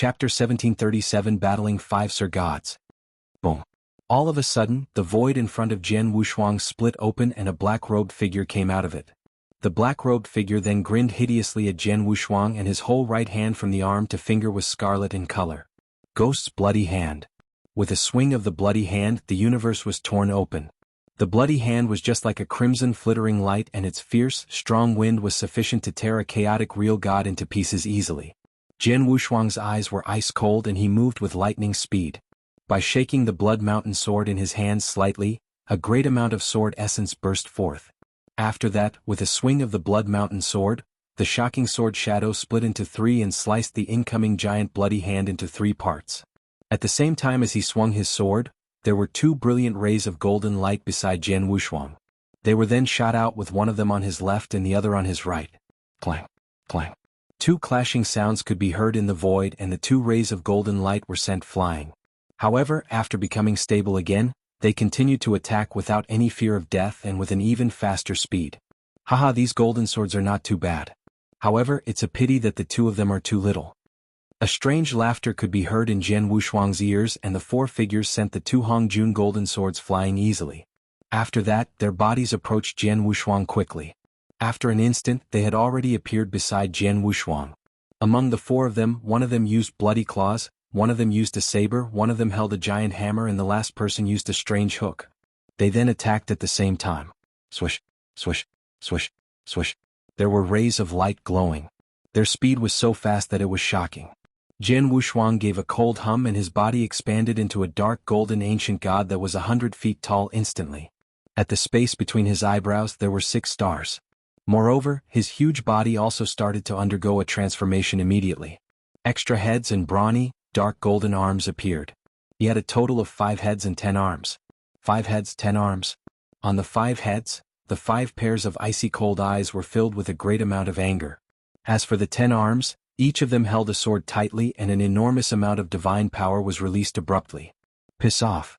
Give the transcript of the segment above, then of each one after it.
Chapter 1737 Battling Five Sir Gods. Boom. All of a sudden, the void in front of Jian Wushuang split open and a black-robed figure came out of it. The black-robed figure then grinned hideously at Jian Wushuang, and his whole right hand from the arm to finger was scarlet in color. Ghost's bloody hand. With a swing of the bloody hand, the universe was torn open. The bloody hand was just like a crimson flittering light, and its fierce, strong wind was sufficient to tear a chaotic real god into pieces easily. Jian Wushuang's eyes were ice cold and he moved with lightning speed. By shaking the Blood Mountain sword in his hands slightly, a great amount of sword essence burst forth. After that, with a swing of the Blood Mountain sword, the shocking sword shadow split into three and sliced the incoming giant bloody hand into three parts. At the same time as he swung his sword, there were two brilliant rays of golden light beside Jian Wushuang. They were then shot out with one of them on his left and the other on his right. Clang, clang. Two clashing sounds could be heard in the void, and the two rays of golden light were sent flying. However, after becoming stable again, they continued to attack without any fear of death and with an even faster speed. Haha, these golden swords are not too bad. However, it's a pity that the two of them are too little. A strange laughter could be heard in Jian Wushuang's ears, and the four figures sent the two Hongjun golden swords flying easily. After that, their bodies approached Jian Wushuang quickly. After an instant, they had already appeared beside Jian Wushuang. Among the four of them, one of them used bloody claws, one of them used a saber, one of them held a giant hammer, and the last person used a strange hook. They then attacked at the same time. Swish, swish, swish, swish. There were rays of light glowing. Their speed was so fast that it was shocking. Jian Wushuang gave a cold hum and his body expanded into a dark golden ancient god that was 100 feet tall instantly. At the space between his eyebrows there were 6 stars. Moreover, his huge body also started to undergo a transformation immediately. Extra heads and brawny, dark golden arms appeared. He had a total of 5 heads and 10 arms. 5 heads, 10 arms. On the 5 heads, the 5 pairs of icy cold eyes were filled with a great amount of anger. As for the 10 arms, each of them held a sword tightly, and an enormous amount of divine power was released abruptly. Piss off.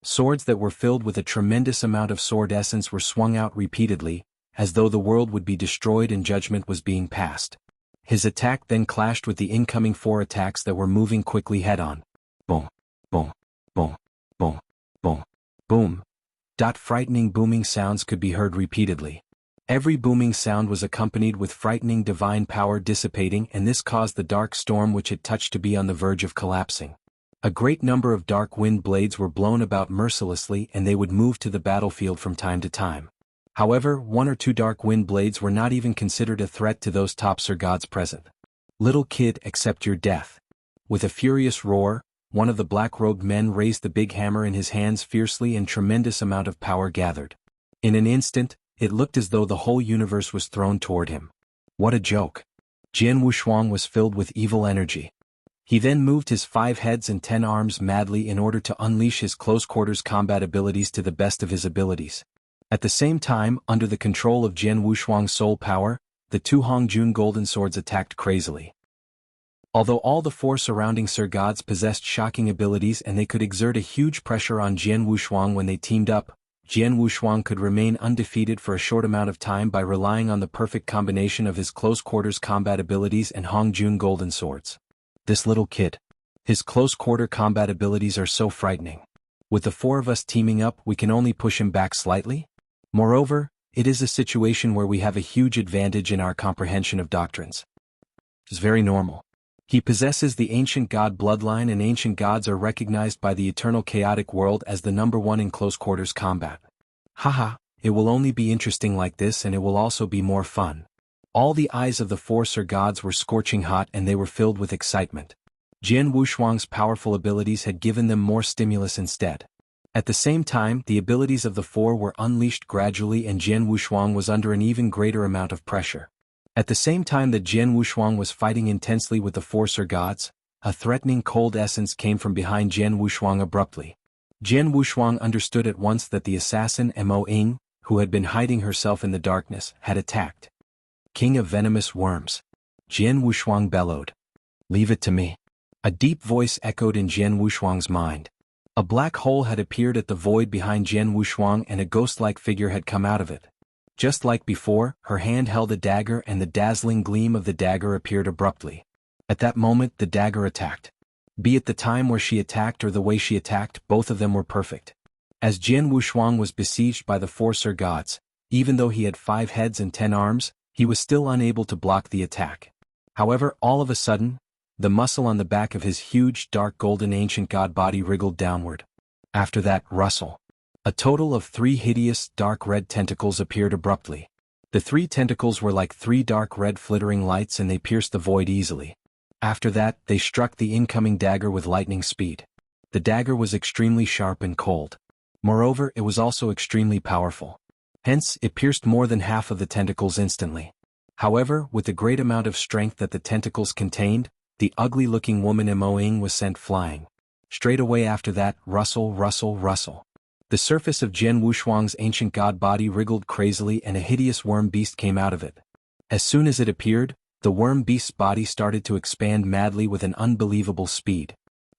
Swords that were filled with a tremendous amount of sword essence were swung out repeatedly, as though the world would be destroyed and judgment was being passed. His attack then clashed with the incoming 4 attacks that were moving quickly head-on. Boom, boom, boom, boom, boom, boom. Frightening booming sounds could be heard repeatedly. Every booming sound was accompanied with frightening divine power dissipating, and this caused the dark storm which it touched to be on the verge of collapsing. A great number of dark wind blades were blown about mercilessly, and they would move to the battlefield from time to time. However, 1 or 2 dark wind blades were not even considered a threat to those top Sir Gods present. Little kid, accept your death. With a furious roar, one of the black-robed men raised the big hammer in his hands fiercely, and tremendous amount of power gathered. In an instant, it looked as though the whole universe was thrown toward him. What a joke. Jian Wushuang was filled with evil energy. He then moved his 5 heads and 10 arms madly in order to unleash his close-quarters combat abilities to the best of his abilities. At the same time, under the control of Jian Wushuang's soul power, the 2 Hongjun golden swords attacked crazily. Although all the 4 surrounding Sir Gods possessed shocking abilities and they could exert a huge pressure on Jian Wushuang when they teamed up, Jian Wushuang could remain undefeated for a short amount of time by relying on the perfect combination of his close-quarters combat abilities and Hongjun golden swords. This little kid. His close-quarter combat abilities are so frightening. With the 4 of us teaming up, we can only push him back slightly? Moreover, it is a situation where we have a huge advantage in our comprehension of doctrines. It's very normal. He possesses the ancient god bloodline, and ancient gods are recognized by the eternal chaotic world as the #1 in close-quarters combat. Haha, it will only be interesting like this, and it will also be more fun. All the eyes of the 4 Sir Gods were scorching hot, and they were filled with excitement. Jian Wushuang's powerful abilities had given them more stimulus instead. At the same time, the abilities of the 4 were unleashed gradually, and Jian Wushuang was under an even greater amount of pressure. At the same time that Jian Wushuang was fighting intensely with the 4 Sir Gods, a threatening cold essence came from behind Jian Wushuang abruptly. Jian Wushuang understood at once that the assassin Mo Ying, who had been hiding herself in the darkness, had attacked. King of venomous worms. Jian Wushuang bellowed. Leave it to me. A deep voice echoed in Jian Wushuang's mind. A black hole had appeared at the void behind Jian Wushuang, and a ghost-like figure had come out of it. Just like before, her hand held a dagger, and the dazzling gleam of the dagger appeared abruptly. At that moment the dagger attacked. Be it the time where she attacked or the way she attacked, both of them were perfect. As Jian Wushuang was besieged by the 4 Sir Gods, even though he had 5 heads and 10 arms, he was still unable to block the attack. However, all of a sudden, the muscle on the back of his huge dark golden ancient god body wriggled downward. After that, rustle. A total of 3 hideous dark red tentacles appeared abruptly. The 3 tentacles were like 3 dark red flittering lights and they pierced the void easily. After that, they struck the incoming dagger with lightning speed. The dagger was extremely sharp and cold. Moreover, it was also extremely powerful. Hence, it pierced more than half of the tentacles instantly. However, with the great amount of strength that the tentacles contained, the ugly-looking woman Moing was sent flying. Straight away after that, rustle, rustle, rustle. The surface of Jian Wushuang's ancient god body wriggled crazily and a hideous worm beast came out of it. As soon as it appeared, the worm beast's body started to expand madly with an unbelievable speed.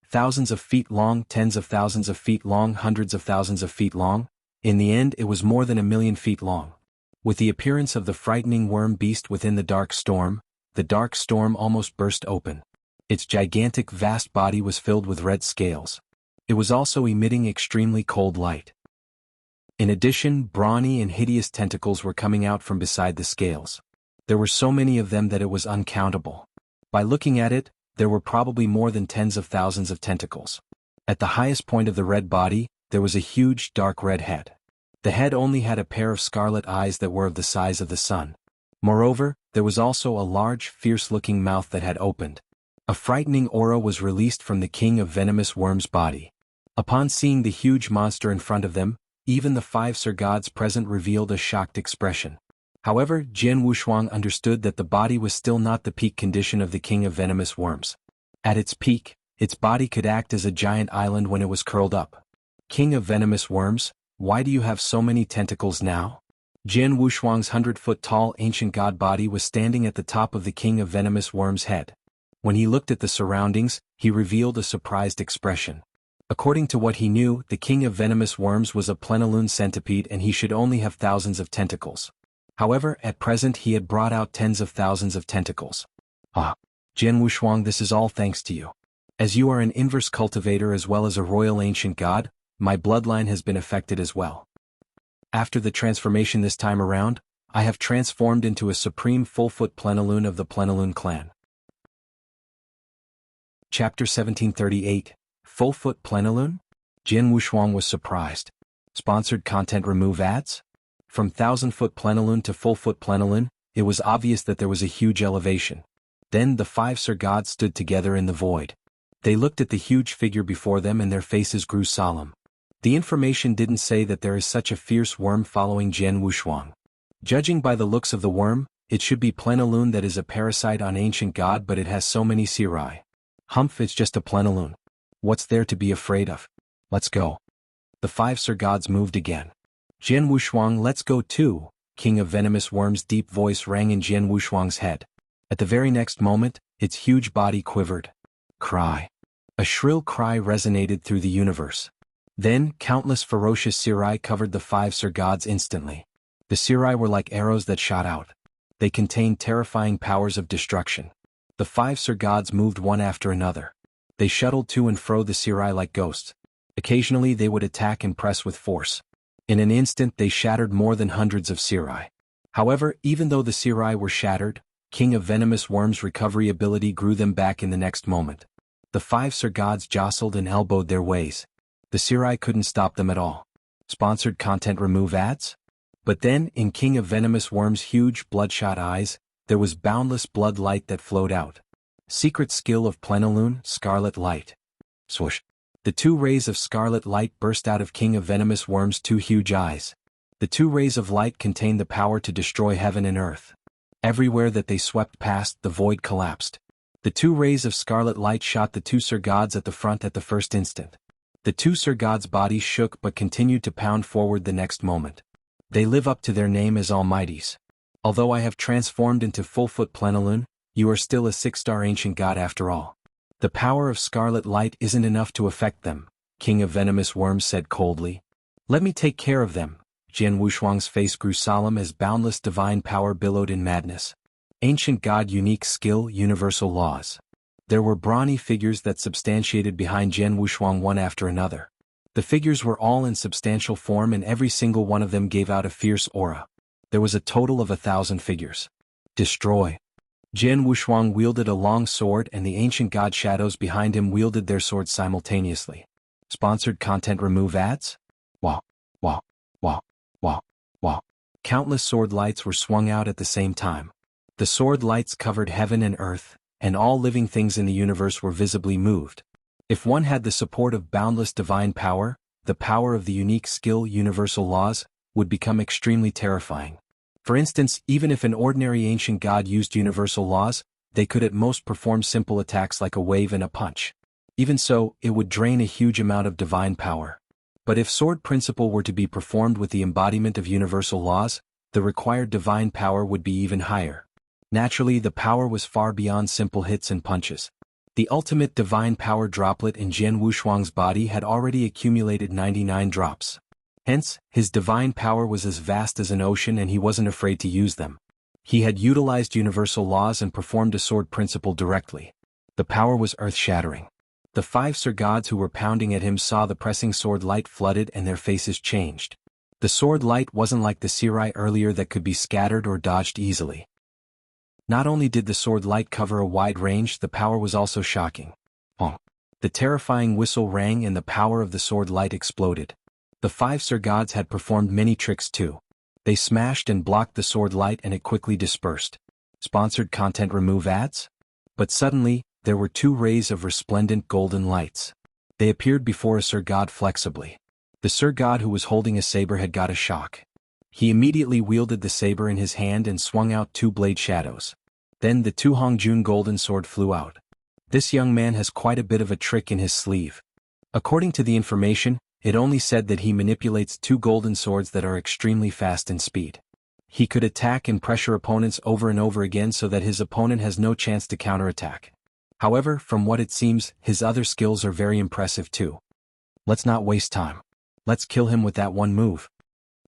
Thousands of feet long, tens of thousands of feet long, hundreds of thousands of feet long. In the end, it was more than 1,000,000 feet long. With the appearance of the frightening worm beast within the dark storm almost burst open. Its gigantic vast body was filled with red scales. It was also emitting extremely cold light. In addition, brawny and hideous tentacles were coming out from beside the scales. There were so many of them that it was uncountable. By looking at it, there were probably more than tens of thousands of tentacles. At the highest point of the red body, there was a huge dark red head. The head only had a pair of scarlet eyes that were of the size of the sun. Moreover, there was also a large, fierce-looking mouth that had opened. A frightening aura was released from the king of venomous worms' body. Upon seeing the huge monster in front of them, even the 5 Sir Gods present revealed a shocked expression. However, Jian Wushuang understood that the body was still not the peak condition of the king of venomous worms. At its peak, its body could act as a giant island when it was curled up. King of venomous worms, why do you have so many tentacles now? Jian Wushuang's 100-foot-tall ancient god body was standing at the top of the king of venomous worms' head. When he looked at the surroundings, he revealed a surprised expression. According to what he knew, the king of venomous worms was a plenilune centipede and he should only have thousands of tentacles. However, at present he had brought out tens of thousands of tentacles. Ah, Jian Wushuang, this is all thanks to you. As you are an inverse cultivator as well as a royal ancient god, my bloodline has been affected as well. After the transformation this time around, I have transformed into a supreme full-foot plenilune of the plenilune clan. Chapter 1738, Full-Foot Plenilune? Jian Wushuang was surprised. Sponsored content remove ads? From 1,000-foot plenilune to full-foot plenilune, it was obvious that there was a huge elevation. Then the 5 Sir Gods stood together in the void. They looked at the huge figure before them and their faces grew solemn. The information didn't say that there is such a fierce worm following Jian Wushuang. Judging by the looks of the worm, it should be plenilune that is a parasite on ancient god, but it has so many sirai. Humph, it's just a plenilune. What's there to be afraid of? Let's go. The 5 Sir Gods moved again. Jian Wushuang, let's go too, king of venomous worms' deep voice rang in Jian Wushuang's head. At the very next moment, its huge body quivered. Cry. A shrill cry resonated through the universe. Then, countless ferocious sirai covered the 5 Sir Gods instantly. The sirai were like arrows that shot out. They contained terrifying powers of destruction. The 5 Sir Gods moved one after another. They shuttled to and fro the sirai like ghosts. Occasionally they would attack and press with force. In an instant they shattered more than hundreds of sirai. However, even though the sirai were shattered, King of Venomous Worms' recovery ability grew them back in the next moment. The 5 Sir Gods jostled and elbowed their ways. The sirai couldn't stop them at all. Sponsored content remove ads? But then, in King of Venomous Worms' huge bloodshot eyes, there was boundless blood light that flowed out. Secret skill of plenilune, scarlet light. Swoosh. The 2 rays of scarlet light burst out of King of Venomous Worms' 2 huge eyes. The 2 rays of light contained the power to destroy heaven and earth. Everywhere that they swept past, the void collapsed. The 2 rays of scarlet light shot the 2 Sir Gods at the front at the first instant. The 2 Sir Gods' bodies shook but continued to pound forward the next moment. They live up to their name as Almighties. Although I have transformed into full-foot plenilune, you are still a 6-star ancient god after all. The power of scarlet light isn't enough to affect them, King of Venomous Worms said coldly. Let me take care of them. Jian Wushuang's face grew solemn as boundless divine power billowed in madness. Ancient god, unique skill, universal laws. There were brawny figures that substantiated behind Jian Wushuang one after another. The figures were all in substantial form and every single one of them gave out a fierce aura. There was a total of 1,000 figures. Destroy. Jian Wushuang wielded a long sword and the ancient god shadows behind him wielded their swords simultaneously. Sponsored content. Remove ads? Wah, wah, wah, wah, wah. Countless sword lights were swung out at the same time. The sword lights covered heaven and earth, and all living things in the universe were visibly moved. If one had the support of boundless divine power, the power of the unique skill universal laws would become extremely terrifying. For instance, even if an ordinary ancient god used universal laws, they could at most perform simple attacks like a wave and a punch. Even so, it would drain a huge amount of divine power. But if sword principle were to be performed with the embodiment of universal laws, the required divine power would be even higher. Naturally, the power was far beyond simple hits and punches. The ultimate divine power droplet in Jian Wushuang's body had already accumulated 99 drops. Hence, his divine power was as vast as an ocean and he wasn't afraid to use them. He had utilized universal laws and performed a sword principle directly. The power was earth-shattering. The 5 Sir Gods who were pounding at him saw the pressing sword light flooded and their faces changed. The sword light wasn't like the Sirai earlier that could be scattered or dodged easily. Not only did the sword light cover a wide range, the power was also shocking. Bonk. The terrifying whistle rang and the power of the sword light exploded. The 5 Sir Gods had performed many tricks too. They smashed and blocked the sword light and it quickly dispersed. Sponsored content. Remove ads? But suddenly, there were 2 rays of resplendent golden lights. They appeared before a Sir God flexibly. The Sir God who was holding a saber had got a shock. He immediately wielded the saber in his hand and swung out 2 blade shadows. Then the 2 Hongjun golden sword flew out. This young man has quite a bit of a trick in his sleeve. According to the information, it only said that he manipulates 2 golden swords that are extremely fast in speed. He could attack and pressure opponents over and over again so that his opponent has no chance to counterattack. However, from what it seems, his other skills are very impressive too. Let's not waste time. Let's kill him with that one move.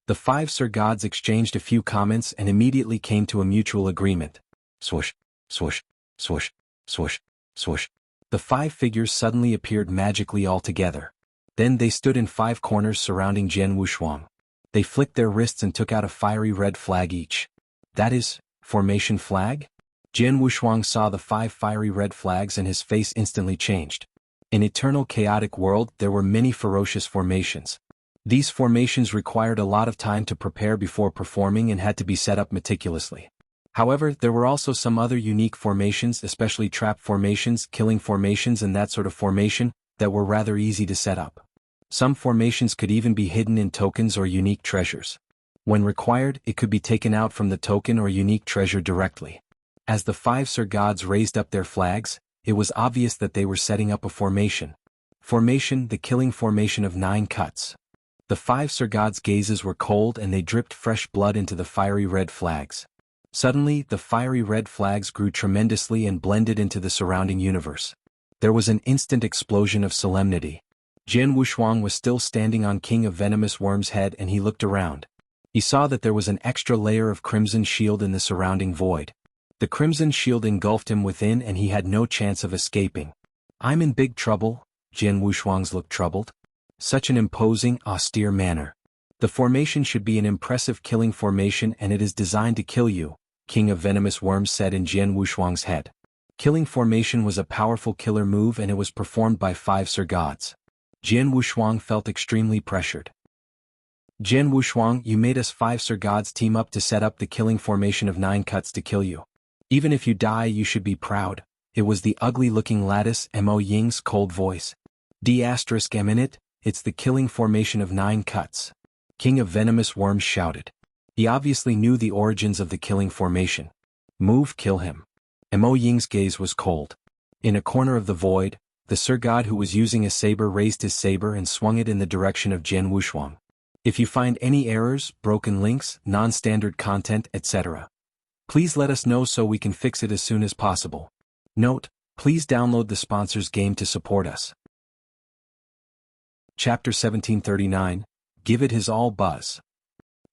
The 5 Sir Gods exchanged a few comments and immediately came to a mutual agreement. Swoosh, swoosh, swoosh, swoosh, swoosh. The 5 figures suddenly appeared magically all together. Then they stood in 5 corners surrounding Jian Wushuang. They flicked their wrists and took out a fiery red flag each. That is, formation flag? Jian Wushuang saw the 5 fiery red flags and his face instantly changed. In eternal chaotic world there were many ferocious formations. These formations required a lot of time to prepare before performing and had to be set up meticulously. However, there were also some other unique formations, especially trap formations, killing formations and that sort of formation, that were rather easy to set up. Some formations could even be hidden in tokens or unique treasures. When required, it could be taken out from the token or unique treasure directly. As the 5 Sir Gods raised up their flags, it was obvious that they were setting up a formation. Formation, the killing formation of 9 cuts. The 5 Sir Gods' gazes were cold and they dripped fresh blood into the fiery red flags. Suddenly, the fiery red flags grew tremendously and blended into the surrounding universe. There was an instant explosion of solemnity. Jian Wushuang was still standing on King of Venomous Worm's head and he looked around. He saw that there was an extra layer of crimson shield in the surrounding void. The crimson shield engulfed him within and he had no chance of escaping. I'm in big trouble, Jian Wushuang's looked troubled. Such an imposing, austere manner. The formation should be an impressive killing formation and it is designed to kill you, King of Venomous Worms said in Jian Wushuang's head. Killing formation was a powerful killer move and it was performed by 5 Sir Gods. Jian Wushuang felt extremely pressured. Jian Wushuang, you made us 5 Sir Gods team up to set up the killing formation of 9 cuts to kill you. Even if you die you should be proud. It was the ugly-looking lattice Mo Ying's cold voice. D***M, it's the killing formation of 9 cuts. King of Venomous Worms shouted. He obviously knew the origins of the killing formation. Move, kill him. Mo Ying's gaze was cold. In a corner of the void, the Sir God who was using a saber raised his saber and swung it in the direction of Jian Wushuang. If you find any errors, broken links, non-standard content, etc., please let us know so we can fix it as soon as possible. Note, please download the sponsor's game to support us. Chapter 1739, Give It His All Buzz.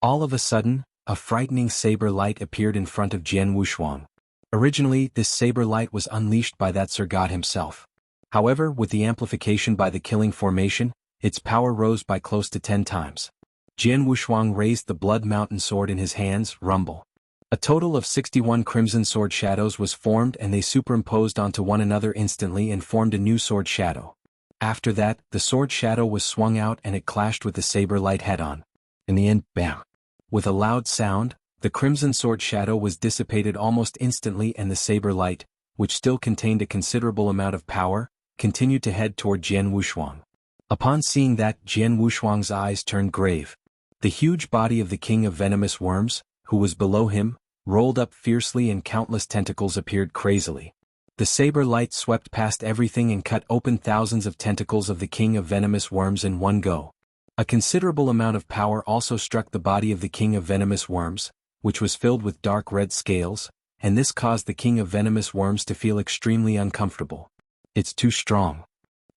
All of a sudden, a frightening saber light appeared in front of Jian Wushuang. Originally, this saber light was unleashed by that Sir God himself. However, with the amplification by the killing formation, its power rose by close to 10 times. Jian Wushuang raised the Blood Mountain sword in his hands, rumble. A total of 61 crimson sword shadows was formed and they superimposed onto one another instantly and formed a new sword shadow. After that, the sword shadow was swung out and it clashed with the saber light head-on. In the end, bam! With a loud sound, the crimson sword shadow was dissipated almost instantly and the saber light, which still contained a considerable amount of power, continued to head toward Jian Wushuang. Upon seeing that, Jian Wushuang's eyes turned grave. The huge body of the king of venomous worms, who was below him, rolled up fiercely and countless tentacles appeared crazily. The saber light swept past everything and cut open thousands of tentacles of the king of venomous worms in one go. A considerable amount of power also struck the body of the king of venomous worms, which was filled with dark red scales, and this caused the king of venomous worms to feel extremely uncomfortable. It's too strong.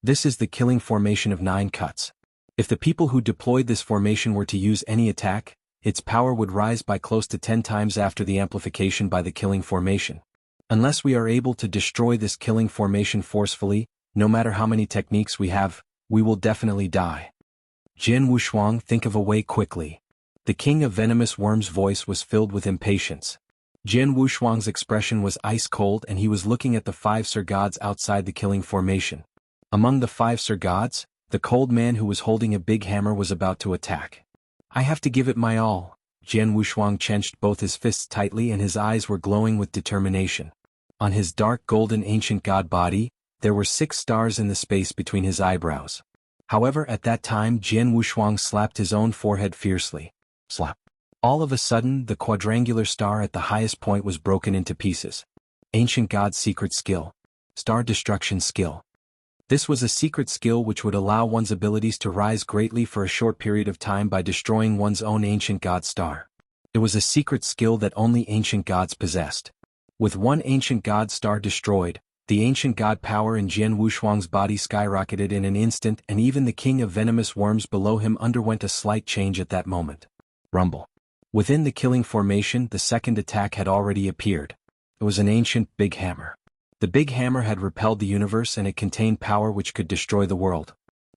This is the killing formation of 9 cuts. If the people who deployed this formation were to use any attack, its power would rise by close to 10 times after the amplification by the killing formation. Unless we are able to destroy this killing formation forcefully, no matter how many techniques we have, we will definitely die. Jian Wushuang, think of a way quickly. The king of venomous worms' voice was filled with impatience. Jian Wushuang's expression was ice cold and he was looking at the 5 Sir Gods outside the killing formation. Among the 5 Sir Gods, the cold man who was holding a big hammer was about to attack. I have to give it my all. Jian Wushuang clenched both his fists tightly and his eyes were glowing with determination. On his dark golden ancient god body, there were 6 stars in the space between his eyebrows. However, at that time Jian Wushuang slapped his own forehead fiercely. Slap. All of a sudden, the quadrangular star at the highest point was broken into pieces. Ancient God's secret skill. Star destruction skill. This was a secret skill which would allow one's abilities to rise greatly for a short period of time by destroying one's own ancient god star. It was a secret skill that only ancient gods possessed. With one ancient god star destroyed, the ancient god power in Jian Wushuang's body skyrocketed in an instant and even the king of venomous worms below him underwent a slight change at that moment. Rumble. Within the killing formation, the second attack had already appeared. It was an ancient big hammer. The big hammer had repelled the universe and it contained power which could destroy the world.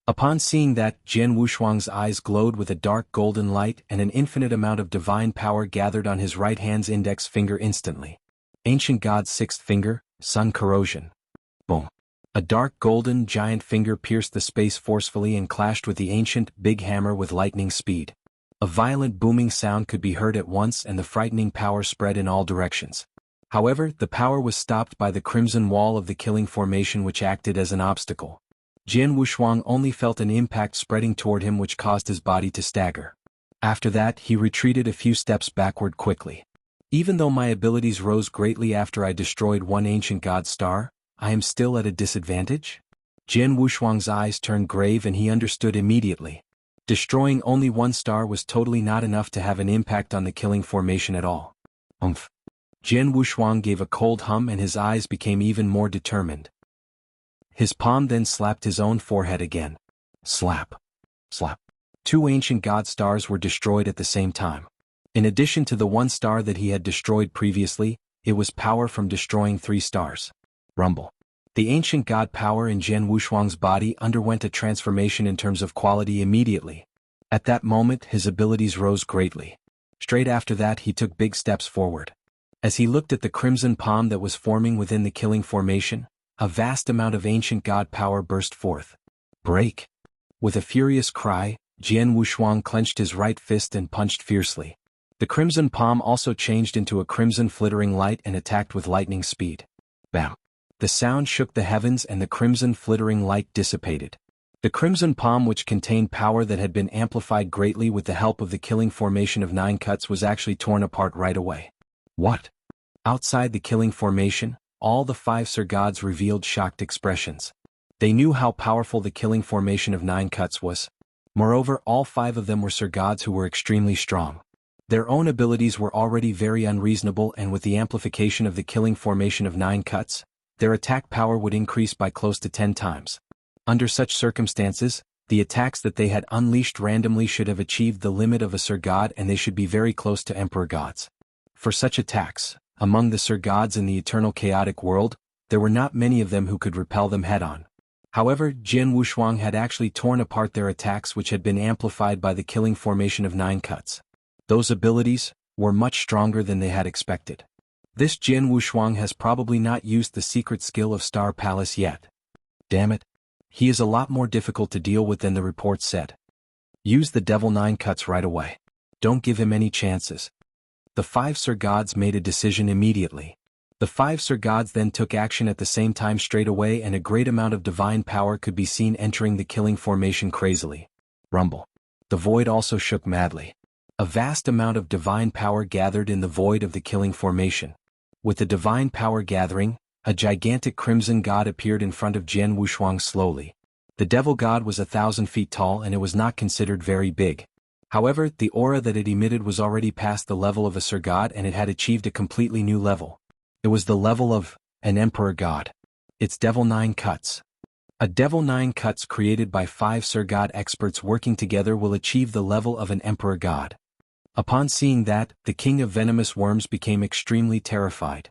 Upon seeing that, Jian Wushuang's eyes glowed with a dark golden light and an infinite amount of divine power gathered on his right hand's index finger instantly. Ancient God's 6th finger, Sun Corrosion. Boom. A dark golden giant finger pierced the space forcefully and clashed with the ancient big hammer with lightning speed. A violent booming sound could be heard at once and the frightening power spread in all directions. However, the power was stopped by the crimson wall of the killing formation which acted as an obstacle. Jian Wushuang only felt an impact spreading toward him which caused his body to stagger. After that, he retreated a few steps backward quickly. Even though my abilities rose greatly after I destroyed one ancient god star, I am still at a disadvantage? Jian Wushuang's eyes turned grave and he understood immediately. Destroying only one star was totally not enough to have an impact on the killing formation at all. Umph. Jian Wushuang gave a cold hum and his eyes became even more determined. His palm then slapped his own forehead again. Slap. Slap. 2 ancient god stars were destroyed at the same time. In addition to the 1 star that he had destroyed previously, it was power from destroying 3 stars. Rumble. The ancient god power in Jian Wushuang's body underwent a transformation in terms of quality immediately. At that moment his abilities rose greatly. Straight after that he took big steps forward. As he looked at the crimson palm that was forming within the killing formation, a vast amount of ancient god power burst forth. Break! With a furious cry, Jian Wushuang clenched his right fist and punched fiercely. The crimson palm also changed into a crimson flittering light and attacked with lightning speed. Bam! The sound shook the heavens and the crimson flittering light dissipated. The crimson palm which contained power that had been amplified greatly with the help of the killing formation of 9 cuts was actually torn apart right away. What? Outside the killing formation, all the 5 Sir Gods revealed shocked expressions. They knew how powerful the killing formation of 9 cuts was. Moreover, all 5 of them were Sir Gods who were extremely strong. Their own abilities were already very unreasonable and with the amplification of the killing formation of 9 cuts, their attack power would increase by close to 10 times. Under such circumstances, the attacks that they had unleashed randomly should have achieved the limit of a Sir God and they should be very close to Emperor Gods. For such attacks, Among the Sir Gods in the eternal chaotic world, there were not many of them who could repel them head-on. However, Jian Wushuang had actually torn apart their attacks, which had been amplified by the killing formation of 9 cuts. Those abilities were much stronger than they had expected. This Jian Wushuang has probably not used the secret skill of Star Palace yet. Damn it. He is a lot more difficult to deal with than the report said. Use the Devil 9 cuts right away. Don't give him any chances. The 5 Sir Gods made a decision immediately. The 5 Sir Gods then took action at the same time straight away, and a great amount of divine power could be seen entering the killing formation crazily. Rumble. The void also shook madly. A vast amount of divine power gathered in the void of the killing formation. With the divine power gathering, a gigantic crimson god appeared in front of Jian Wushuang slowly. The devil god was 1,000 feet tall, and it was not considered very big. However, the aura that it emitted was already past the level of a Sir God, and it had achieved a completely new level. It was the level of an Emperor God. It's Devil 9 cuts. A Devil 9 cuts created by 5 Sir God experts working together will achieve the level of an Emperor God. Upon seeing that, the King of Venomous Worms became extremely terrified.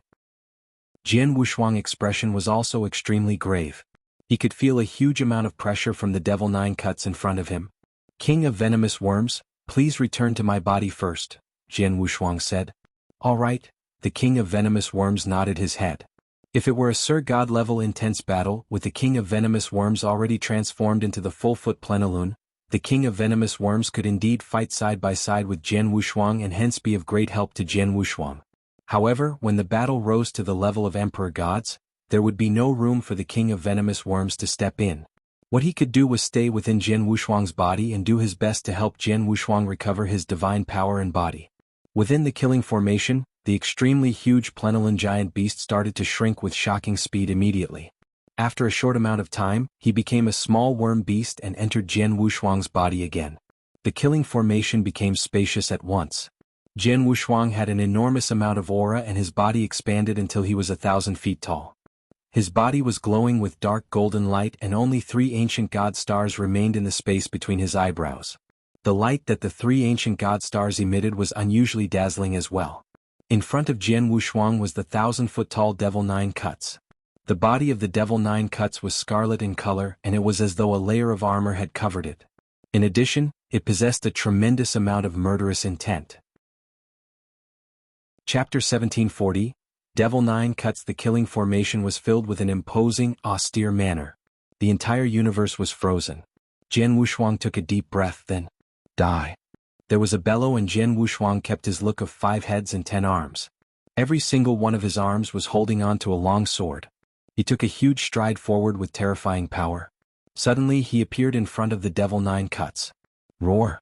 Jian Wushuang's expression was also extremely grave. He could feel a huge amount of pressure from the Devil 9 cuts in front of him. King of Venomous Worms, please return to my body first, Jian Wushuang said. All right, the King of Venomous Worms nodded his head. If it were a Sir God level intense battle, with the King of Venomous Worms already transformed into the full-foot Plenilune, the King of Venomous Worms could indeed fight side by side with Jian Wushuang and hence be of great help to Jian Wushuang. However, when the battle rose to the level of Emperor Gods, there would be no room for the King of Venomous Worms to step in. What he could do was stay within Jian Wushuang's body and do his best to help Jian Wushuang recover his divine power and body. Within the killing formation, the extremely huge Plenilune giant beast started to shrink with shocking speed immediately. After a short amount of time, he became a small worm beast and entered Jian Wushuang's body again. The killing formation became spacious at once. Jian Wushuang had an enormous amount of aura, and his body expanded until he was 1,000 feet tall. His body was glowing with dark golden light, and only 3 ancient god stars remained in the space between his eyebrows. The light that the 3 ancient god stars emitted was unusually dazzling as well. In front of Jian Wushuang was the 1,000-foot-tall Devil 9 cuts. The body of the Devil 9 cuts was scarlet in color, and it was as though a layer of armor had covered it. In addition, it possessed a tremendous amount of murderous intent. Chapter 1740, Devil 9 cuts. The killing formation was filled with an imposing, austere manner. The entire universe was frozen. Jian Wushuang took a deep breath, then, die. There was a bellow, and Jian Wushuang kept his look of 5 heads and 10 arms. Every single one of his arms was holding on to a long sword. He took a huge stride forward with terrifying power. Suddenly he appeared in front of the Devil 9 cuts. Roar.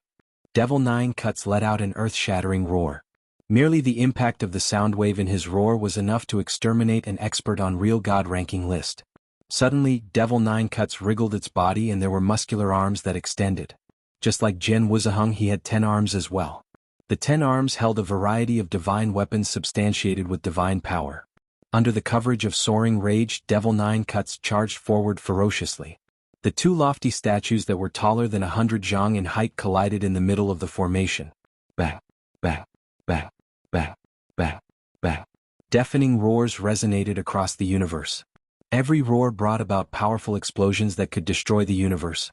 Devil 9 cuts let out an earth-shattering roar. Merely the impact of the sound wave in his roar was enough to exterminate an expert on real god ranking list. Suddenly, Devil 9 cuts wriggled its body, and there were muscular arms that extended. Just like Jian Wushuang, he had 10 arms as well. The 10 arms held a variety of divine weapons substantiated with divine power. Under the coverage of soaring rage, Devil 9 cuts charged forward ferociously. The 2 lofty statues that were taller than 100 zhang in height collided in the middle of the formation. Bang, bang, bang. Bang, bang, bang. Deafening roars resonated across the universe. Every roar brought about powerful explosions that could destroy the universe.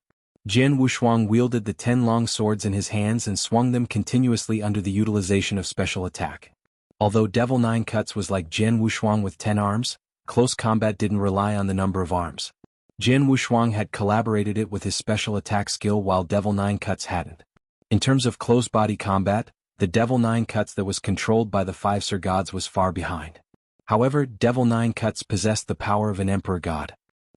Jian Wushuang wielded the 10 long swords in his hands and swung them continuously under the utilization of special attack. Although Devil 9 cuts was like Jian Wushuang with 10 arms, close combat didn't rely on the number of arms. Jian Wushuang had collaborated it with his special attack skill, while Devil 9 cuts hadn't. In terms of close body combat, the Devil 9 cuts that was controlled by the 5 Sir Gods was far behind. However, Devil 9 cuts possessed the power of an Emperor God.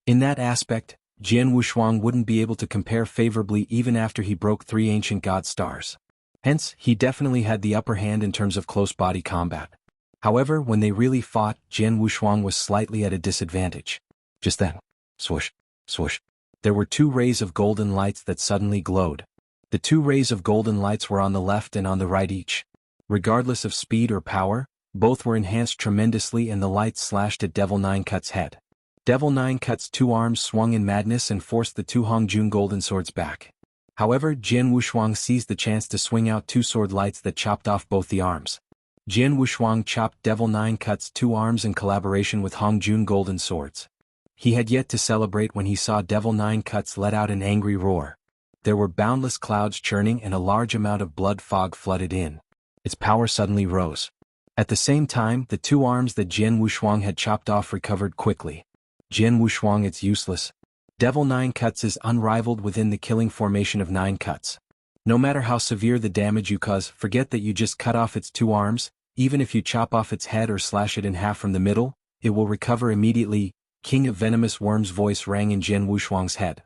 In that aspect, Jian Wushuang wouldn't be able to compare favorably even after he broke 3 ancient god stars. Hence, he definitely had the upper hand in terms of close body combat. However, when they really fought, Jian Wushuang was slightly at a disadvantage. Just then, swoosh, swoosh, there were 2 rays of golden lights that suddenly glowed. The 2 rays of golden lights were on the left and on the right each. Regardless of speed or power, both were enhanced tremendously, and the lights slashed at Devil 9 cuts' head. Devil 9 cuts' 2 arms swung in madness and forced the 2 Hongjun golden swords back. However, Jian Wushuang seized the chance to swing out 2 sword lights that chopped off both the arms. Jian Wushuang chopped Devil Nine Cuts' 2 arms in collaboration with Hong Jun golden swords. He had yet to celebrate when he saw Devil Nine Cuts let out an angry roar. There were boundless clouds churning and a large amount of blood fog flooded in. Its power suddenly rose. At the same time, the 2 arms that Jian Wushuang had chopped off recovered quickly. Jian Wushuang, it's useless. Devil Nine Cuts is unrivaled within the killing formation of 9 cuts. No matter how severe the damage you cause, forget that you just cut off its 2 arms, even if you chop off its head or slash it in half from the middle, it will recover immediately. King of Venomous Worm's voice rang in Jian Wushuang's head.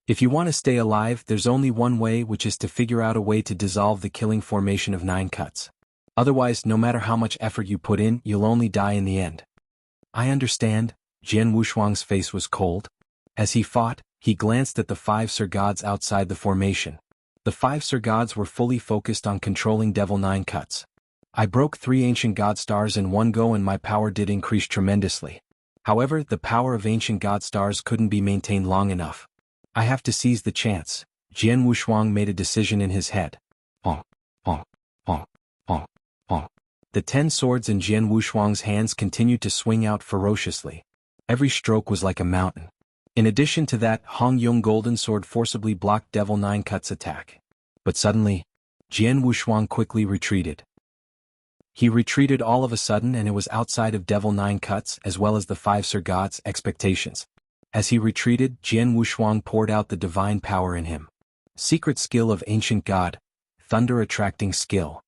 If you want to stay alive, there's only one way, which is to figure out a way to dissolve the killing formation of 9 cuts. Otherwise, no matter how much effort you put in, you'll only die in the end. I understand. Jian Wushuang's face was cold. As he fought, he glanced at the 5 Sir Gods outside the formation. The 5 Sir Gods were fully focused on controlling Devil Nine Cuts. I broke 3 ancient God stars in one go and my power did increase tremendously. However, the power of ancient God stars couldn't be maintained long enough. I have to seize the chance. Jian Wushuang made a decision in his head. Pong, pong, pong, pong, pong. The 10 swords in Jian Wushuang's hands continued to swing out ferociously. Every stroke was like a mountain. In addition to that, Hong Yong golden sword forcibly blocked Devil Nine Cuts' attack. But suddenly, Jian Wushuang quickly retreated. He retreated all of a sudden, and it was outside of Devil Nine Cuts as well as the 5 Sir Gods' expectations. As he retreated, Jian Wushuang poured out the divine power in him. Secret skill of ancient god, thunder attracting skill.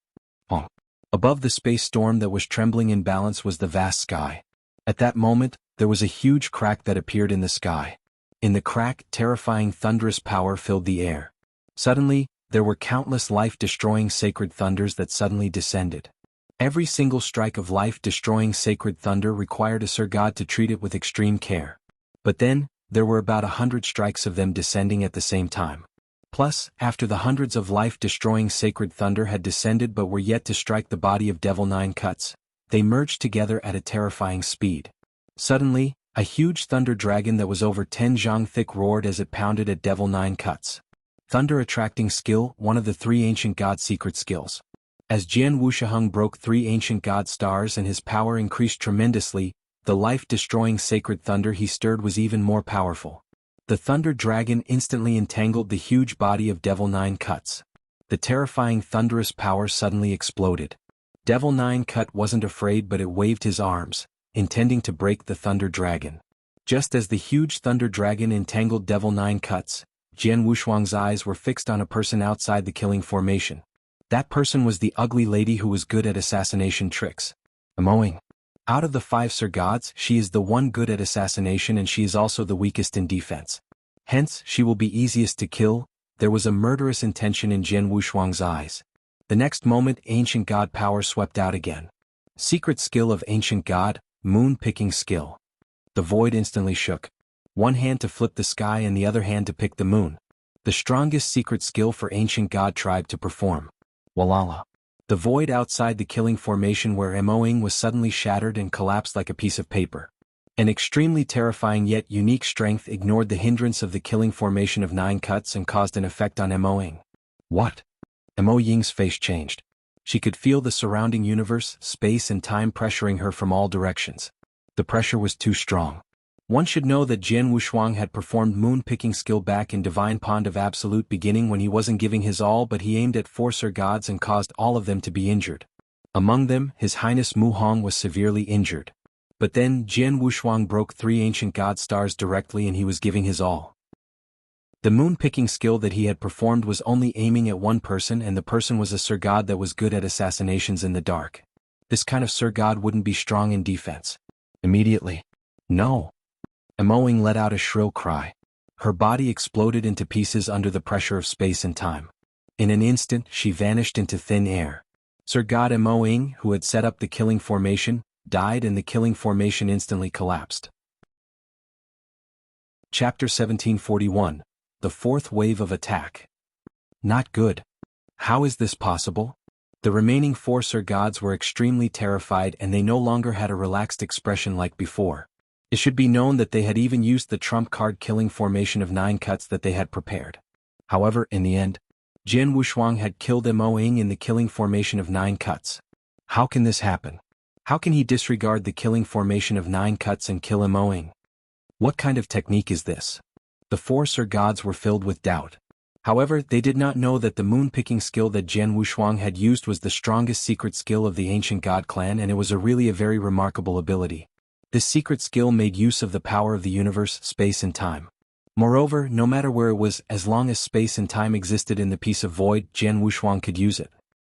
Pong. Above the space storm that was trembling in balance was the vast sky. At that moment, there was a huge crack that appeared in the sky. In the crack, terrifying thunderous power filled the air. Suddenly, there were countless life-destroying sacred thunders that suddenly descended. Every single strike of life-destroying sacred thunder required a Sir God to treat it with extreme care. But then, there were about 100 strikes of them descending at the same time. Plus, after the hundreds of life-destroying sacred thunder had descended but were yet to strike the body of Devil Nine Cuts, they merged together at a terrifying speed. Suddenly, a huge thunder dragon that was over 10 zhang thick roared as it pounded at Devil Nine Cuts. Thunder attracting skill, one of the 3 ancient god secret skills. As Jian Wushuang broke 3 ancient god stars and his power increased tremendously, the life-destroying sacred thunder he stirred was even more powerful. The thunder dragon instantly entangled the huge body of Devil Nine Cuts. The terrifying thunderous power suddenly exploded. Devil Nine Cut wasn't afraid, but it waved his arms, intending to break the thunder dragon. Just as the huge thunder dragon entangled Devil Nine Cuts, Jian Wushuang's eyes were fixed on a person outside the killing formation. That person was the ugly lady who was good at assassination tricks. Emoing. Out of the 5 Sir Gods, she is the one good at assassination and she is also the weakest in defense. Hence, she will be easiest to kill. There was a murderous intention in Jian Wushuang's eyes. The next moment, ancient god power swept out again. Secret skill of ancient god, moon-picking skill. The void instantly shook. One hand to flip the sky and the other hand to pick the moon. The strongest secret skill for ancient god tribe to perform. Walala. The void outside the killing formation where Moing was suddenly shattered and collapsed like a piece of paper. An extremely terrifying yet unique strength ignored the hindrance of the killing formation of 9 cuts and caused an effect on Moing. What? Mo Ying's face changed. She could feel the surrounding universe, space and time pressuring her from all directions. The pressure was too strong. One should know that Jian Wushuang had performed moon-picking skill back in Divine Pond of Absolute Beginning when he wasn't giving his all, but he aimed at 4 Sir Gods and caused all of them to be injured. Among them, His Highness Mu Hong was severely injured. But then Jian Wushuang broke 3 ancient god stars directly and he was giving his all. The moon-picking skill that he had performed was only aiming at one person, and the person was a Sir God that was good at assassinations in the dark. This kind of Sir God wouldn't be strong in defense. Immediately. No. Moing let out a shrill cry. Her body exploded into pieces under the pressure of space and time. In an instant, she vanished into thin air. Sir God Moing, who had set up the killing formation, died and the killing formation instantly collapsed. Chapter 1741. The 4th Wave of Attack. Not good. How is this possible? The remaining 4 Sir Gods were extremely terrified and they no longer had a relaxed expression like before. It should be known that they had even used the trump card killing formation of 9 cuts that they had prepared. However, in the end, Jian Wushuang had killed Moing in the killing formation of 9 cuts. How can this happen? How can he disregard the killing formation of 9 cuts and kill Moing? What kind of technique is this? The 4 Sir Gods were filled with doubt. However, they did not know that the moon-picking skill that Jian Wushuang had used was the strongest secret skill of the ancient god clan, and it was really a very remarkable ability. This secret skill made use of the power of the universe, space and time. Moreover, no matter where it was, as long as space and time existed in the piece of void, Jian Wushuang could use it.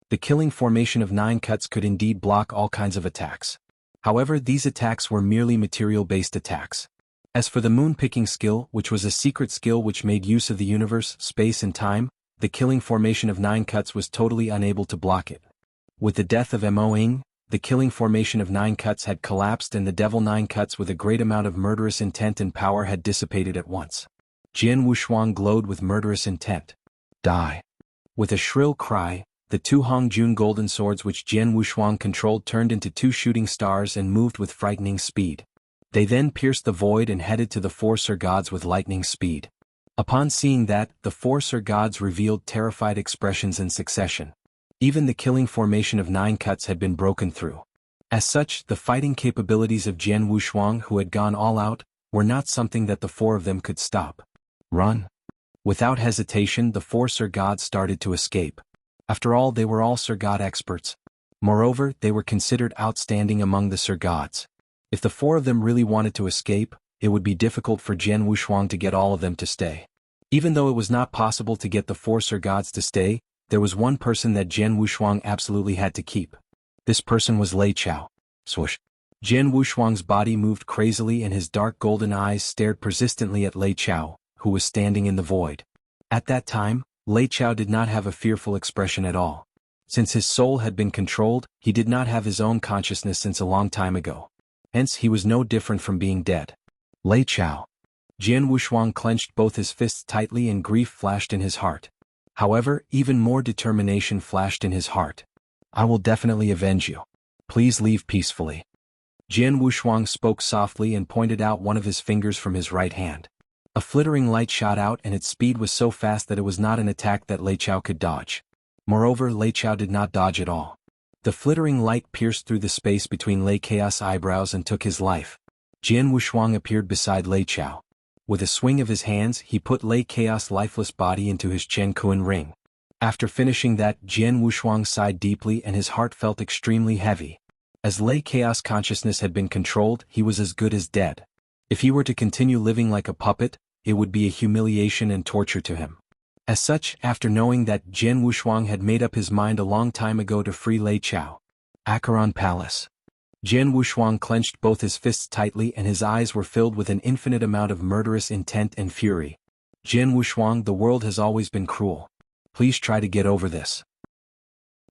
The killing formation of 9 cuts could indeed block all kinds of attacks. However, these attacks were merely material-based attacks. As for the moon-picking skill, which was a secret skill which made use of the universe, space and time, the killing formation of 9 cuts was totally unable to block it. With the death of Mo Ying, the killing formation of 9 cuts had collapsed and the devil 9 cuts with a great amount of murderous intent and power had dissipated at once. Jian Wushuang glowed with murderous intent. Die. With a shrill cry, the 2 Hongjun golden swords which Jian Wushuang controlled turned into 2 shooting stars and moved with frightening speed. They then pierced the void and headed to the 4 Sir Gods with lightning speed. Upon seeing that, the 4 Sir Gods revealed terrified expressions in succession. Even the killing formation of 9 cuts had been broken through. As such, the fighting capabilities of Jian Wushuang, who had gone all out, were not something that the 4 of them could stop. Run. Without hesitation, the 4 Sir Gods started to escape. After all, they were all Sir God experts. Moreover, they were considered outstanding among the Sir Gods. If the 4 of them really wanted to escape, it would be difficult for Jian Wushuang to get all of them to stay. Even though it was not possible to get the 4 Sir Gods to stay, there was one person that Jian Wushuang absolutely had to keep. This person was Lei Chao. Swoosh. Jian Wushuang's body moved crazily and his dark golden eyes stared persistently at Lei Chao, who was standing in the void. At that time, Lei Chao did not have a fearful expression at all. Since his soul had been controlled, he did not have his own consciousness since a long time ago. Hence, he was no different from being dead. Lei Chao. Jian Wushuang clenched both his fists tightly and grief flashed in his heart. However, even more determination flashed in his heart. I will definitely avenge you. Please leave peacefully. Jian Wushuang spoke softly and pointed out one of his fingers from his right hand. A flittering light shot out and its speed was so fast that it was not an attack that Lei Chao could dodge. Moreover, Lei Chao did not dodge at all. The flittering light pierced through the space between Lei Chaos' eyebrows and took his life. Jian Wushuang appeared beside Lei Chao. With a swing of his hands, he put Lei Chaos' lifeless body into his Chen Kuan ring. After finishing that, Jian Wushuang sighed deeply and his heart felt extremely heavy. As Lei Chaos' consciousness had been controlled, he was as good as dead. If he were to continue living like a puppet, it would be a humiliation and torture to him. As such, after knowing that Jian Wushuang had made up his mind a long time ago to free Lei Chao. Acheron Palace. Jian Wushuang clenched both his fists tightly and his eyes were filled with an infinite amount of murderous intent and fury. Jian Wushuang, the world has always been cruel. Please try to get over this.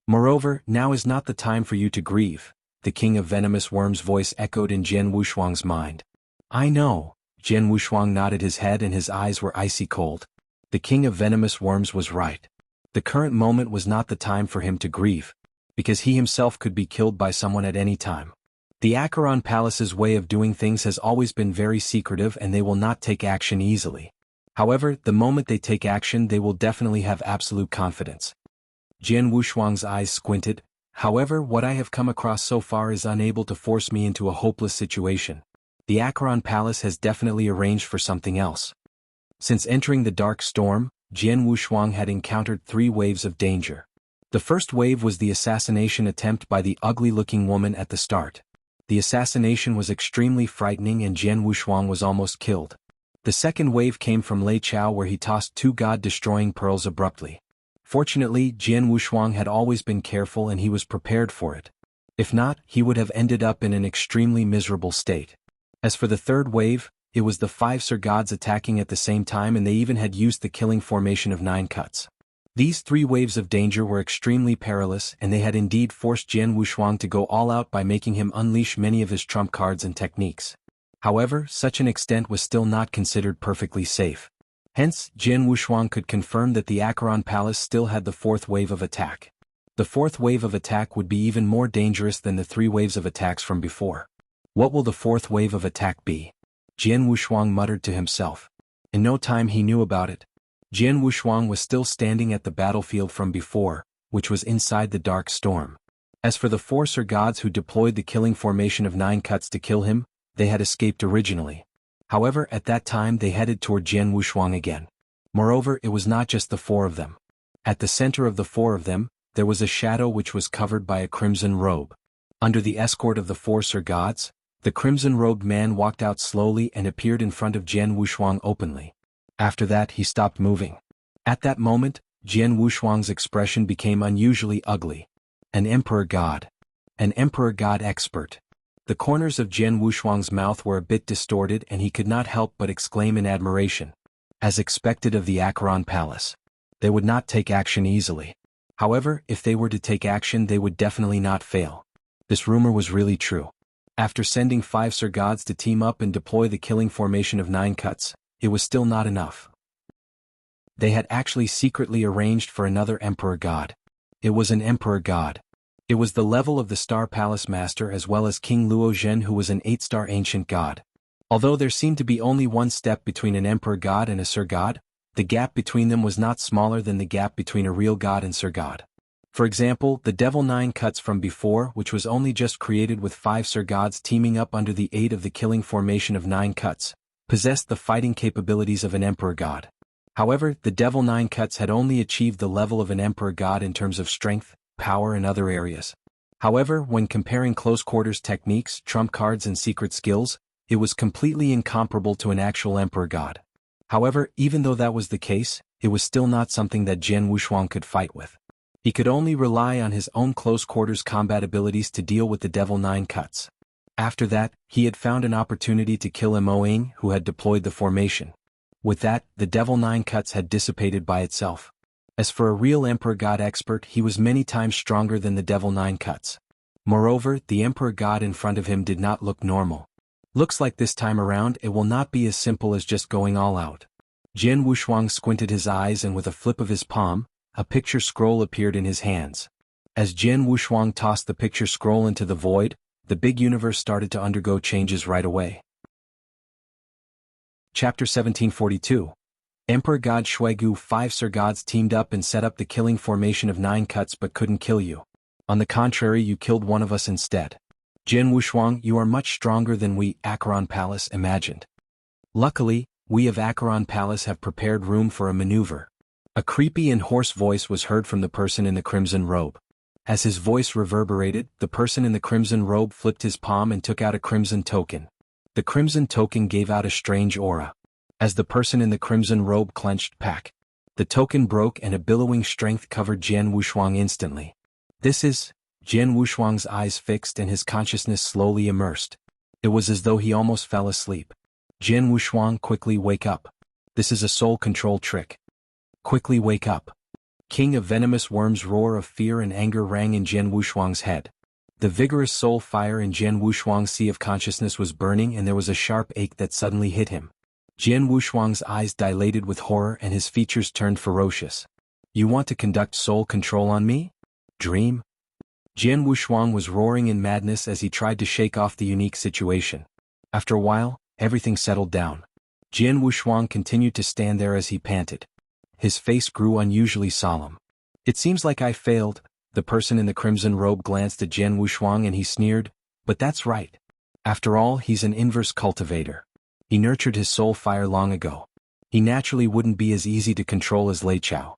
Moreover, now is not the time for you to grieve, the king of venomous worms' voice echoed in Jian Wushuang's mind. I know. Jian Wushuang nodded his head and his eyes were icy cold. The king of venomous worms was right. The current moment was not the time for him to grieve, because he himself could be killed by someone at any time. The Acheron Palace's way of doing things has always been very secretive and they will not take action easily. However, the moment they take action they will definitely have absolute confidence. Jian Wushuang's eyes squinted. However, what I have come across so far is unable to force me into a hopeless situation. The Acheron Palace has definitely arranged for something else. Since entering the dark storm, Jian Wushuang had encountered 3 waves of danger. The first wave was the assassination attempt by the ugly-looking woman at the start. The assassination was extremely frightening and Jian Wushuang was almost killed. The second wave came from Lei Chao where he tossed 2 god-destroying pearls abruptly. Fortunately, Jian Wushuang had always been careful and he was prepared for it. If not, he would have ended up in an extremely miserable state. As for the third wave, it was the 5 Sir Gods attacking at the same time and they even had used the killing formation of 9 cuts. These 3 waves of danger were extremely perilous and they had indeed forced Jian Wushuang to go all out by making him unleash many of his trump cards and techniques. However, such an extent was still not considered perfectly safe. Hence, Jian Wushuang could confirm that the Acheron Palace still had the 4th wave of attack. The 4th wave of attack would be even more dangerous than the 3 waves of attacks from before. What will the 4th wave of attack be? Jian Wushuang muttered to himself. In no time he knew about it. Jian Wushuang was still standing at the battlefield from before, which was inside the dark storm. As for the 4 Sir Gods who deployed the killing formation of 9 cuts to kill him, they had escaped originally. However, at that time they headed toward Jian Wushuang again. Moreover, it was not just the 4 of them. At the center of the 4 of them, there was a shadow which was covered by a crimson robe. Under the escort of the 4 Sir Gods, the crimson-robed man walked out slowly and appeared in front of Jian Wushuang openly. After that he stopped moving. At that moment, Jian Wushuang's expression became unusually ugly. An Emperor God. An Emperor God expert. The corners of Jian Wushuang's mouth were a bit distorted and he could not help but exclaim in admiration. As expected of the Acheron Palace. They would not take action easily. However, if they were to take action they would definitely not fail. This rumor was really true. After sending 5 Sir Gods to team up and deploy the killing formation of 9 cuts, it was still not enough. They had actually secretly arranged for another Emperor God. It was an Emperor God. It was the level of the Star Palace Master as well as King Luo Zhen, who was an 8-star ancient god. Although there seemed to be only one step between an Emperor God and a Sir God, the gap between them was not smaller than the gap between a real god and Sir God. For example, the Devil 9 cuts from before, which was only just created with 5 Sir Gods teaming up under the aid of the killing formation of 9 cuts, possessed the fighting capabilities of an Emperor God. However, the Devil 9 cuts had only achieved the level of an Emperor God in terms of strength, power and other areas. However, when comparing close quarters techniques, trump cards and secret skills, it was completely incomparable to an actual Emperor God. However, even though that was the case, it was still not something that Jian Wushuang could fight with. He could only rely on his own close quarters combat abilities to deal with the Devil 9 cuts. After that, he had found an opportunity to kill Mo Ying, who had deployed the formation. With that, the Devil 9 cuts had dissipated by itself. As for a real Emperor God expert, he was many times stronger than the Devil 9 cuts. Moreover, the Emperor God in front of him did not look normal. Looks like this time around it will not be as simple as just going all out. Jian Wushuang squinted his eyes and with a flip of his palm, a picture scroll appeared in his hands. As Jian Wushuang tossed the picture scroll into the void, the big universe started to undergo changes right away. Chapter 1742. Emperor God Shuigu. 5 Sir Gods teamed up and set up the killing formation of 9 cuts but couldn't kill you. On the contrary, you killed one of us instead. Jian Wushuang, you are much stronger than we, Acheron Palace, imagined. Luckily, we of Acheron Palace have prepared room for a maneuver. A creepy and hoarse voice was heard from the person in the crimson robe. As his voice reverberated, the person in the crimson robe flipped his palm and took out a crimson token. The crimson token gave out a strange aura. As the person in the crimson robe clenched back, the token broke and a billowing strength covered Jian Wushuang instantly. This is... Jian Wushuang's eyes fixed and his consciousness slowly immersed. It was as though he almost fell asleep. Jian Wushuang, quickly wake up. This is a soul control trick. Quickly wake up. King of Venomous Worms' roar of fear and anger rang in Jian Wushuang's head. The vigorous soul fire in Jian Wushuang's sea of consciousness was burning and there was a sharp ache that suddenly hit him. Jian Wushuang's eyes dilated with horror and his features turned ferocious. You want to conduct soul control on me? Dream? Jian Wushuang was roaring in madness as he tried to shake off the unique situation. After a while, everything settled down. Jian Wushuang continued to stand there as he panted. His face grew unusually solemn. It seems like I failed. The person in the crimson robe glanced at Jian Wushuang and he sneered, but that's right. After all, he's an inverse cultivator. He nurtured his soul fire long ago. He naturally wouldn't be as easy to control as Lei Chao.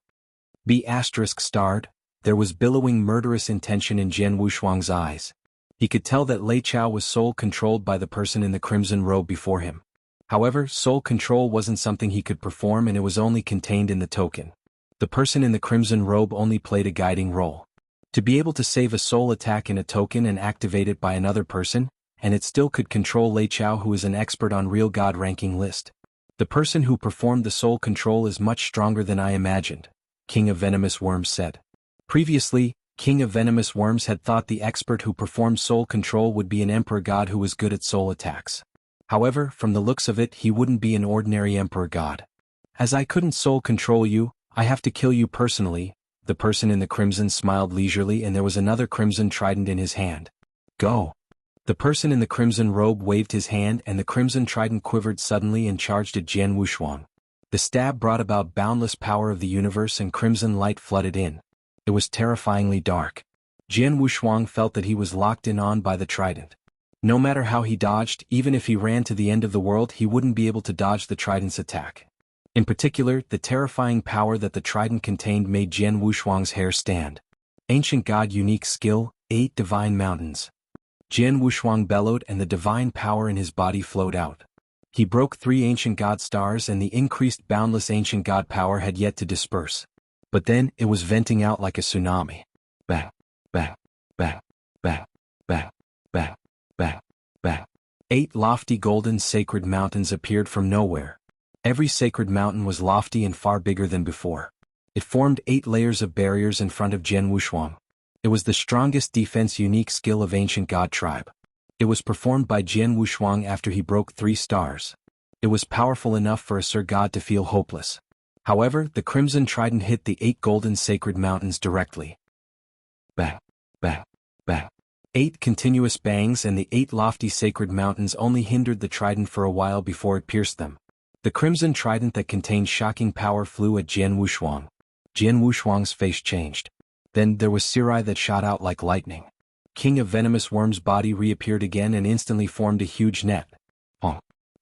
B*****. There was billowing murderous intention in Jian Wushuang's eyes. He could tell that Lei Chao was soul-controlled by the person in the crimson robe before him. However, soul control wasn't something he could perform and it was only contained in the token. The person in the crimson robe only played a guiding role. To be able to save a soul attack in a token and activate it by another person, and it still could control Lei Chao, who is an expert on real god ranking list. The person who performed the soul control is much stronger than I imagined, King of Venomous Worms said. Previously, King of Venomous Worms had thought the expert who performed soul control would be an Emperor God who was good at soul attacks. However, from the looks of it, he wouldn't be an ordinary Emperor God. As I couldn't soul control you, I have to kill you personally. The person in the crimson smiled leisurely and there was another crimson trident in his hand. Go. The person in the crimson robe waved his hand and the crimson trident quivered suddenly and charged at Jian Wushuang. The stab brought about boundless power of the universe and crimson light flooded in. It was terrifyingly dark. Jian Wushuang felt that he was locked in on by the trident. No matter how he dodged, even if he ran to the end of the world, he wouldn't be able to dodge the trident's attack. In particular, the terrifying power that the trident contained made Jian Wushuang's hair stand. Ancient God unique skill, 8 divine mountains. Jian Wushuang bellowed and the divine power in his body flowed out. He broke 3 ancient God stars and the increased boundless ancient God power had yet to disperse. But then, it was venting out like a tsunami. Bah, bah, bah, bah, bah, bah, bah, bah. 8 lofty golden sacred mountains appeared from nowhere. Every sacred mountain was lofty and far bigger than before. It formed 8 layers of barriers in front of Jian Wushuang. It was the strongest defense unique skill of ancient God tribe. It was performed by Jian Wushuang after he broke 3 stars. It was powerful enough for a Sir God to feel hopeless. However, the crimson trident hit the 8 golden sacred mountains directly. Bah, bah, bah. 8 continuous bangs and the 8 lofty sacred mountains only hindered the trident for a while before it pierced them. The crimson trident that contained shocking power flew at Jian Wushuang. Jian Wushuang's face changed. Then there was Sirai that shot out like lightning. King of Venomous Worm's body reappeared again and instantly formed a huge net.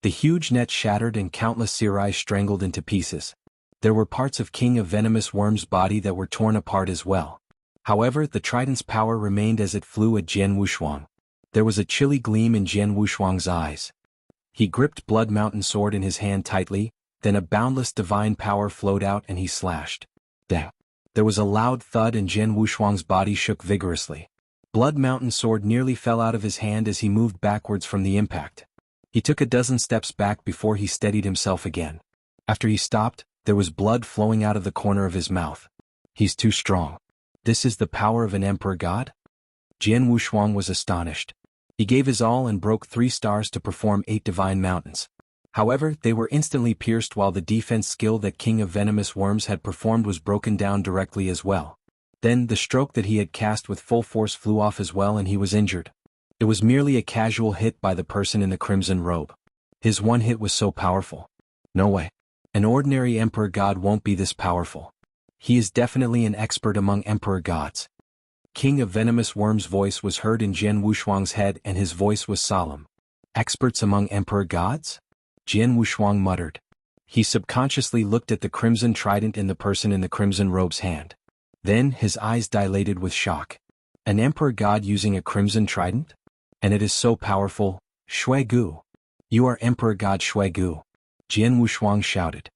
The huge net shattered and countless Sirai strangled into pieces. There were parts of King of Venomous Worm's body that were torn apart as well. However, the trident's power remained as it flew at Jian Wushuang. There was a chilly gleam in Jian Wushuang's eyes. He gripped Blood Mountain sword in his hand tightly, then a boundless divine power flowed out and he slashed. There was a loud thud and Jian Wushuang's body shook vigorously. Blood Mountain sword nearly fell out of his hand as he moved backwards from the impact. He took a dozen steps back before he steadied himself again. After he stopped, there was blood flowing out of the corner of his mouth. He's too strong. This is the power of an emperor god? Jian Wushuang was astonished. He gave his all and broke 3 stars to perform 8 divine mountains. However, they were instantly pierced while the defense skill that King of Venomous Worms had performed was broken down directly as well. Then the stroke that he had cast with full force flew off as well and he was injured. It was merely a casual hit by the person in the crimson robe. His one hit was so powerful. No way. An ordinary emperor god won't be this powerful. He is definitely an expert among emperor gods. King of Venomous Worms' voice was heard in Jian Wushuang's head and his voice was solemn. Experts among emperor gods? Jian Wushuang muttered. He subconsciously looked at the crimson trident in the person in the crimson robe's hand. Then his eyes dilated with shock. An emperor god using a crimson trident? And it is so powerful, Shui Gu. You are emperor god Shui Gu. Jian Wushuang shouted.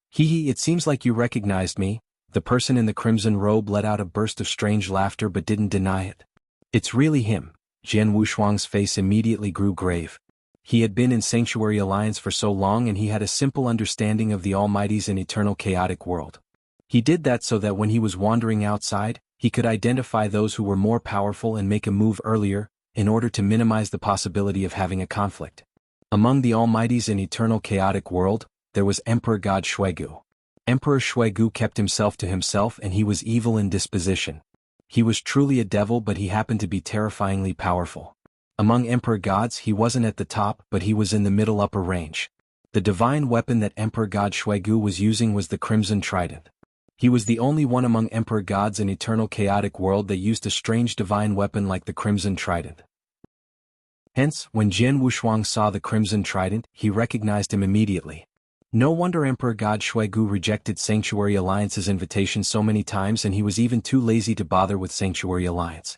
Hee, it seems like you recognized me. The person in the crimson robe let out a burst of strange laughter but didn't deny it. It's really him. Jian Wushuang's face immediately grew grave. He had been in Sanctuary Alliance for so long and he had a simple understanding of the Almighty's and eternal chaotic world. He did that so that when he was wandering outside, he could identify those who were more powerful and make a move earlier, in order to minimize the possibility of having a conflict. Among the Almighty's and eternal chaotic world, there was Emperor God Shui Gu. Emperor Shui Gu kept himself to himself and he was evil in disposition. He was truly a devil but he happened to be terrifyingly powerful. Among emperor gods he wasn't at the top but he was in the middle upper range. The divine weapon that Emperor God Shui Gu was using was the Crimson Trident. He was the only one among emperor gods in eternal chaotic world that used a strange divine weapon like the Crimson Trident. Hence, when Jian Wushuang saw the Crimson Trident, he recognized him immediately. No wonder Emperor God Shui Gu rejected Sanctuary Alliance's invitation so many times and he was even too lazy to bother with Sanctuary Alliance.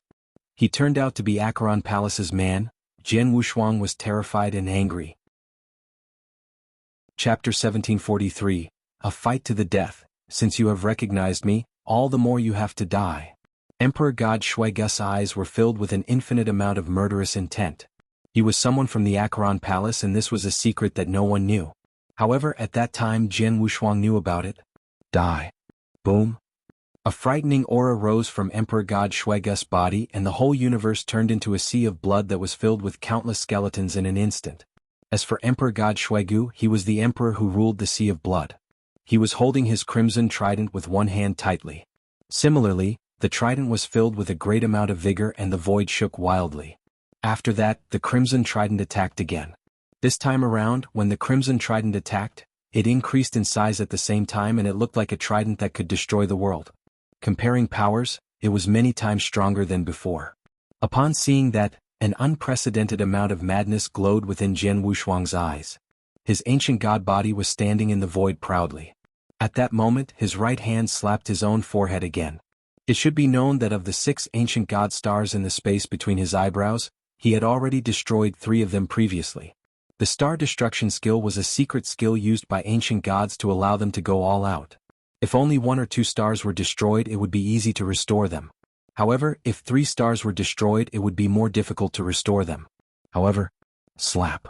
He turned out to be Acheron Palace's man. Jian Wushuang was terrified and angry. Chapter 1743, A Fight to the Death. Since you have recognized me, all the more you have to die. Emperor God Shui Gu's eyes were filled with an infinite amount of murderous intent. He was someone from the Acheron Palace and this was a secret that no one knew. However, at that time Jian Wushuang knew about it. Die. Boom. A frightening aura rose from Emperor God Shui Gu's body and the whole universe turned into a sea of blood that was filled with countless skeletons in an instant. As for Emperor God Shui Gu, he was the emperor who ruled the sea of blood. He was holding his crimson trident with one hand tightly. Similarly, the trident was filled with a great amount of vigor and the void shook wildly. After that, the crimson trident attacked again. This time around, when the crimson trident attacked, it increased in size at the same time and it looked like a trident that could destroy the world. Comparing powers, it was many times stronger than before. Upon seeing that, an unprecedented amount of madness glowed within Jian Wushuang's eyes. His ancient god body was standing in the void proudly. At that moment his right hand slapped his own forehead again. It should be known that of the 6 ancient god stars in the space between his eyebrows, he had already destroyed 3 of them previously. The star destruction skill was a secret skill used by ancient gods to allow them to go all out. If only 1 or 2 stars were destroyed, it would be easy to restore them. However, if 3 stars were destroyed, it would be more difficult to restore them. However, slap,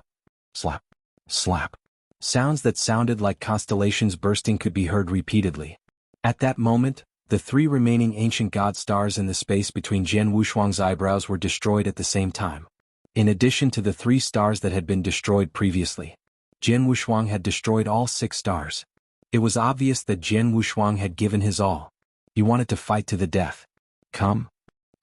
slap, slap. Sounds that sounded like constellations bursting could be heard repeatedly. At that moment, the 3 remaining ancient god stars in the space between Jian Wushuang's eyebrows were destroyed at the same time. In addition to the 3 stars that had been destroyed previously, Jian Wushuang had destroyed all 6 stars. It was obvious that Jian Wushuang had given his all. He wanted to fight to the death. Come!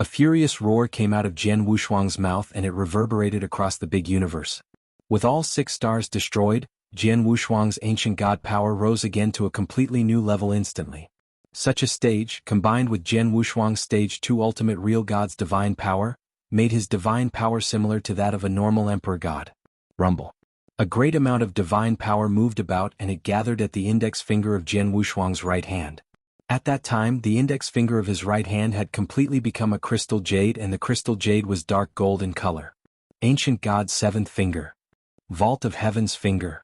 A furious roar came out of Jian Wushuang's mouth and it reverberated across the big universe. With all 6 stars destroyed, Jian Wushuang's ancient god power rose again to a completely new level instantly. Such a stage, combined with Jian Wushuang's stage 2 ultimate real god's divine power, made his divine power similar to that of a normal emperor god. Rumble. A great amount of divine power moved about and it gathered at the index finger of Jian Wushuang's right hand. At that time, the index finger of his right hand had completely become a crystal jade and the crystal jade was dark gold in color. Ancient God's 7th finger. Vault of Heaven's finger.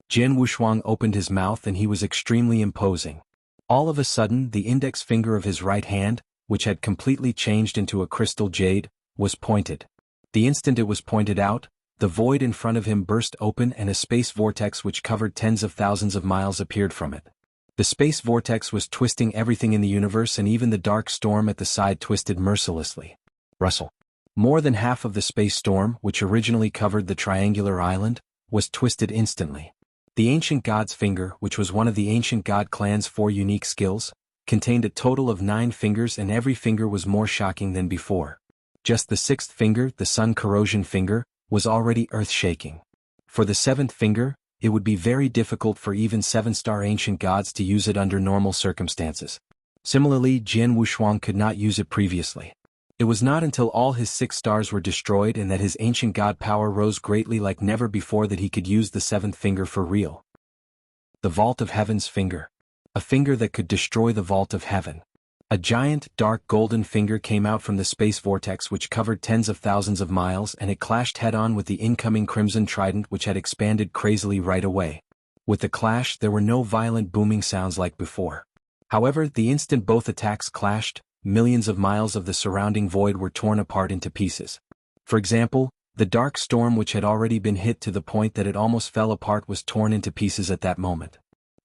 Jian Wushuang opened his mouth and he was extremely imposing. All of a sudden, the index finger of his right hand, which had completely changed into a crystal jade, was pointed. The instant it was pointed out, the void in front of him burst open and a space vortex which covered tens of thousands of miles appeared from it. The space vortex was twisting everything in the universe and even the dark storm at the side twisted mercilessly. Rustle. More than half of the space storm, which originally covered the triangular island, was twisted instantly. The ancient god's finger, which was one of the ancient god clan's 4 unique skills, contained a total of 9 fingers and every finger was more shocking than before. Just the 6th finger, the sun corrosion finger, was already earth-shaking. For the 7th finger, it would be very difficult for even 7-star ancient gods to use it under normal circumstances. Similarly, Jian Wushuang could not use it previously. It was not until all his 6 stars were destroyed and that his ancient god power rose greatly like never before that he could use the 7th finger for real. The Vault of Heaven's finger. A finger that could destroy the Vault of Heaven. A giant, dark golden finger came out from the space vortex which covered tens of thousands of miles and it clashed head-on with the incoming crimson trident which had expanded crazily right away. With the clash there were no violent booming sounds like before. However, the instant both attacks clashed, millions of miles of the surrounding void were torn apart into pieces. For example, the dark storm which had already been hit to the point that it almost fell apart was torn into pieces at that moment.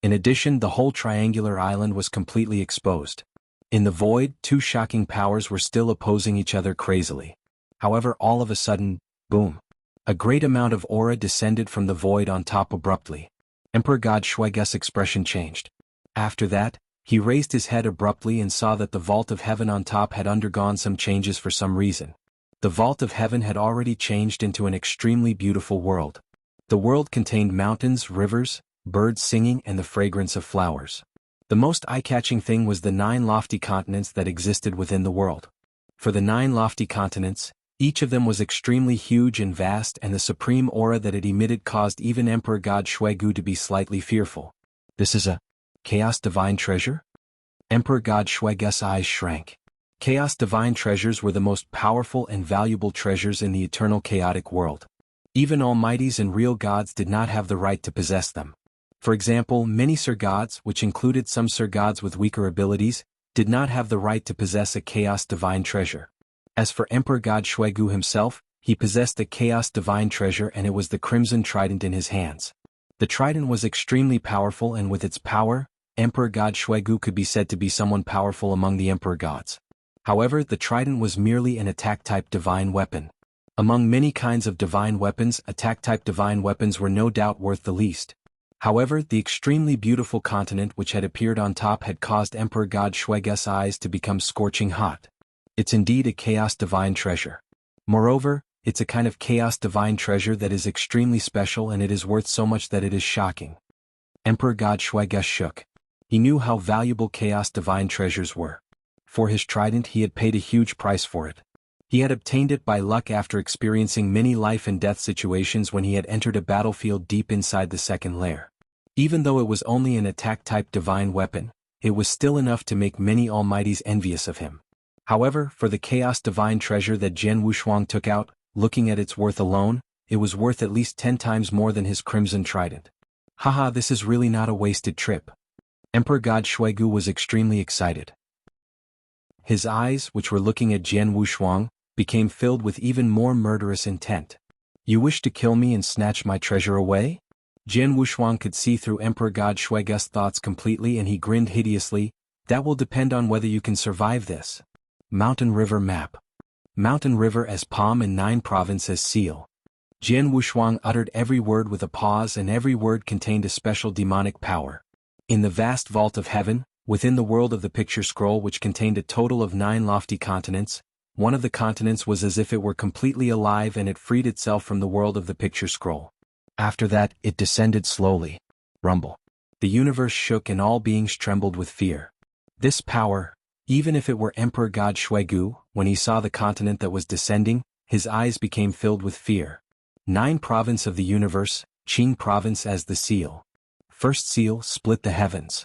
In addition, the whole triangular island was completely exposed. In the void, 2 shocking powers were still opposing each other crazily. However, all of a sudden, boom! A great amount of aura descended from the void on top abruptly. Emperor God Shuaige's expression changed. After that, he raised his head abruptly and saw that the Vault of Heaven on top had undergone some changes for some reason. The Vault of Heaven had already changed into an extremely beautiful world. The world contained mountains, rivers, birds singing and the fragrance of flowers. The most eye-catching thing was the 9 lofty continents that existed within the world. For the 9 lofty continents, each of them was extremely huge and vast and the supreme aura that it emitted caused even Emperor God Shuaigu to be slightly fearful. This is a Chaos Divine Treasure? Emperor God Shuaige's eyes shrank. Chaos Divine Treasures were the most powerful and valuable treasures in the eternal chaotic world. Even almighties and real gods did not have the right to possess them. For example, many Sir Gods, which included some Sir Gods with weaker abilities, did not have the right to possess a Chaos Divine Treasure. As for Emperor God Shuaigu himself, he possessed a Chaos Divine Treasure and it was the Crimson Trident in his hands. The trident was extremely powerful and with its power, Emperor God Shuaigu could be said to be someone powerful among the Emperor Gods. However, the trident was merely an attack-type divine weapon. Among many kinds of divine weapons, attack-type divine weapons were no doubt worth the least. However, the extremely beautiful continent which had appeared on top had caused Emperor God Shuaige's eyes to become scorching hot. It's indeed a Chaos Divine Treasure. Moreover, it's a kind of Chaos Divine Treasure that is extremely special and it is worth so much that it is shocking. Emperor God Shuaige shook. He knew how valuable Chaos Divine Treasures were. for his trident he had paid a huge price for it. He had obtained it by luck after experiencing many life and death situations when he had entered a battlefield deep inside the second layer. Even though it was only an attack-type divine weapon, it was still enough to make many almighties envious of him. However, for the chaos divine treasure that Jian Wushuang took out, looking at its worth alone, it was worth at least 10 times more than his crimson trident. Haha, this is really not a wasted trip. Emperor God Shuigu was extremely excited. His eyes, which were looking at Jian Wushuang, became filled with even more murderous intent. You wish to kill me and snatch my treasure away? Jian Wushuang could see through Emperor God Shuigu's thoughts completely and he grinned hideously. That will depend on whether you can survive this. Mountain River Map. Mountain River as palm and 9 province as seal. Jian Wushuang uttered every word with a pause and every word contained a special demonic power. In the vast vault of heaven, within the world of the picture scroll which contained a total of 9 lofty continents, one of the continents was as if it were completely alive and it freed itself from the world of the picture scroll. After that, it descended slowly. Rumble. The universe shook and all beings trembled with fear. This power, even if it were Emperor God Shuigu, when he saw the continent that was descending, his eyes became filled with fear. 9 province of the universe, Qing province as the seal. First seal split the heavens.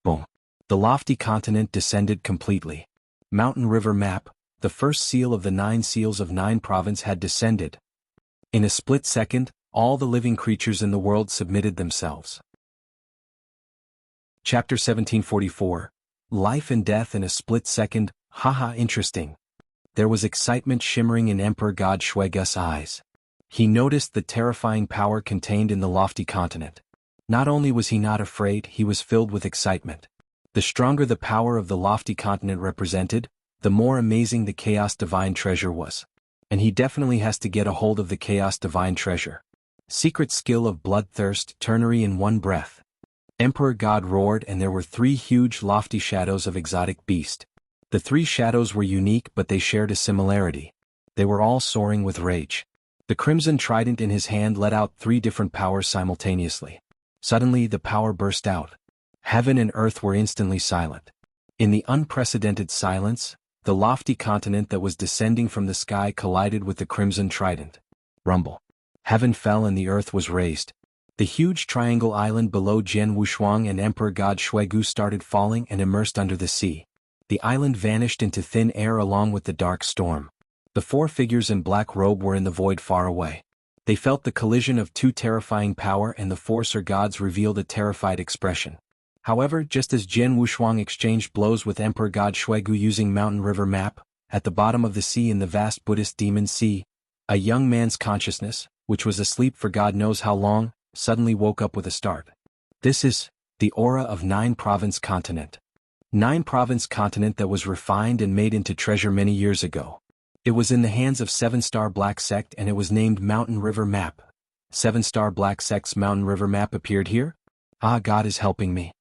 Boom. The lofty continent descended completely. Mountain River Map, the first seal of the 9 seals of 9 province had descended. In a split second, all the living creatures in the world submitted themselves. Chapter 1744. Life and Death in a Split Second. Haha, interesting. There was excitement shimmering in Emperor God Shuigu's eyes. He noticed the terrifying power contained in the lofty continent. Not only was he not afraid, he was filled with excitement. The stronger the power of the lofty continent represented, the more amazing the chaos divine treasure was. And he definitely has to get a hold of the chaos divine treasure. Secret skill of bloodthirst, ternary in one breath. Emperor God roared and there were 3 huge lofty shadows of exotic beast. The 3 shadows were unique but they shared a similarity. They were all soaring with rage. The crimson trident in his hand let out 3 different powers simultaneously. Suddenly the power burst out. Heaven and earth were instantly silent. In the unprecedented silence, the lofty continent that was descending from the sky collided with the crimson trident. Rumble. Heaven fell and the earth was raised. The huge triangle island below Jian Wushuang and Emperor God Shuigu started falling and immersed under the sea. The island vanished into thin air along with the dark storm. The 4 figures in black robe were in the void far away. They felt the collision of 2 terrifying power and the 4 Sir Gods revealed a terrified expression. However, just as Jian Wushuang exchanged blows with Emperor God Shuigu using Mountain River Map, at the bottom of the sea in the vast Buddhist demon sea, a young man's consciousness, which was asleep for God knows how long, suddenly woke up with a start. This is the aura of 9 province continent. 9 province continent that was refined and made into treasure many years ago. It was in the hands of 7-star Black Sect and it was named Mountain River Map. 7-star Black Sect's Mountain River Map appeared here? Ah, God is helping me.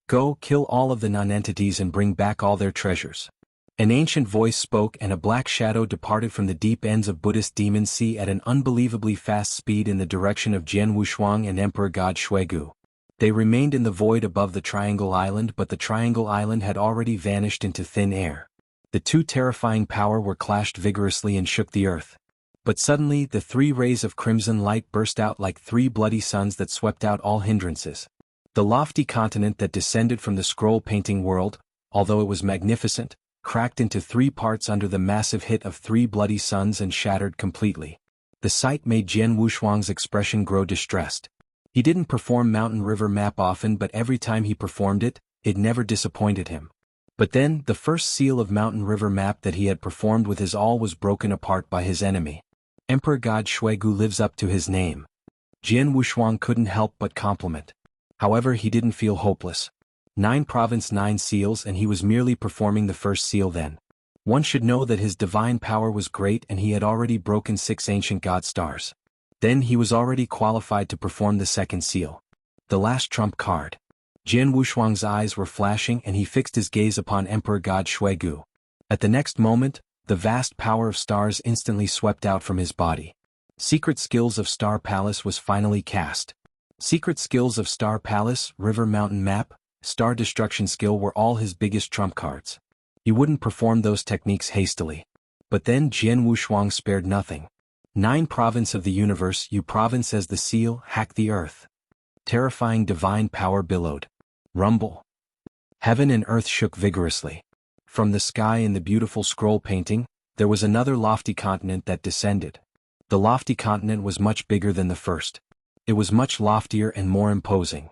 Go, kill all of the non-entities and bring back all their treasures. An ancient voice spoke and a black shadow departed from the deep ends of Buddhist demon sea at an unbelievably fast speed in the direction of Jian Wushuang and Emperor God Shuigu. They remained in the void above the Triangle Island but the Triangle Island had already vanished into thin air. The 2 terrifying power were clashed vigorously and shook the earth. But suddenly the 3 rays of crimson light burst out like 3 bloody suns that swept out all hindrances. The lofty continent that descended from the scroll painting world, although it was magnificent, cracked into 3 parts under the massive hit of 3 bloody suns and shattered completely. The sight made Jian Wushuang's expression grow distressed. He didn't perform Mountain River Map often but every time he performed it, it never disappointed him. But then, the first seal of Mountain River Map that he had performed with his all was broken apart by his enemy. Emperor God Shuigu lives up to his name. Jian Wushuang couldn't help but compliment. However, he didn't feel hopeless. 9 province 9 seals and he was merely performing the first seal then. One should know that his divine power was great and he had already broken 6 ancient god stars. Then he was already qualified to perform the second seal. The last trump card. Jian Wushuang's eyes were flashing and he fixed his gaze upon Emperor God Shuigu. At the next moment, the vast power of stars instantly swept out from his body. Secret skills of Star Palace was finally cast. Secret skills of Star Palace, River Mountain Map, Star Destruction skill were all his biggest trump cards. He wouldn't perform those techniques hastily. But then Jian Wushuang spared nothing. 9 Province of the universe, you province as the seal, hack the earth. Terrifying divine power billowed. Rumble. Heaven and earth shook vigorously. From the sky in the beautiful scroll painting, there was another lofty continent that descended. The lofty continent was much bigger than the first. It was much loftier and more imposing.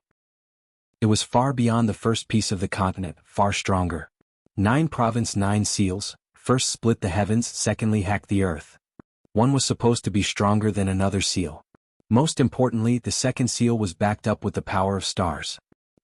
It was far beyond the first piece of the continent, far stronger. 9 Province, 9 seals, first split the heavens, secondly hack the earth. One was supposed to be stronger than another seal. Most importantly, the second seal was backed up with the power of stars.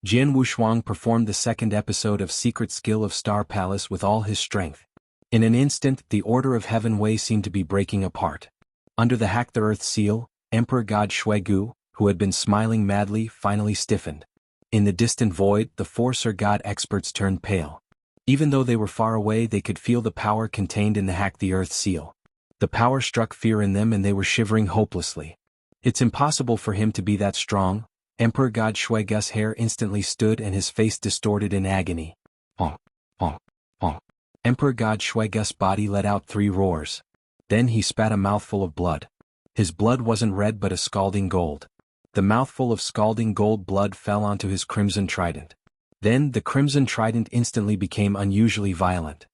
Jian Wushuang performed the second episode of Secret Skill of Star Palace with all his strength. In an instant, the order of heaven way seemed to be breaking apart. Under the Hack the Earth seal, Emperor God Shuigu, who had been smiling madly, finally stiffened. In the distant void, the 4 Sir God experts turned pale. Even though they were far away, they could feel the power contained in the Hack the Earth seal. The power struck fear in them and they were shivering hopelessly. It's impossible for him to be that strong. Emperor God Shuigu's hair instantly stood and his face distorted in agony. Honk, honk, honk. Emperor God Shuigu's body let out 3 roars. Then he spat a mouthful of blood. His blood wasn't red but a scalding gold. The mouthful of scalding gold blood fell onto his crimson trident. Then the crimson trident instantly became unusually violent.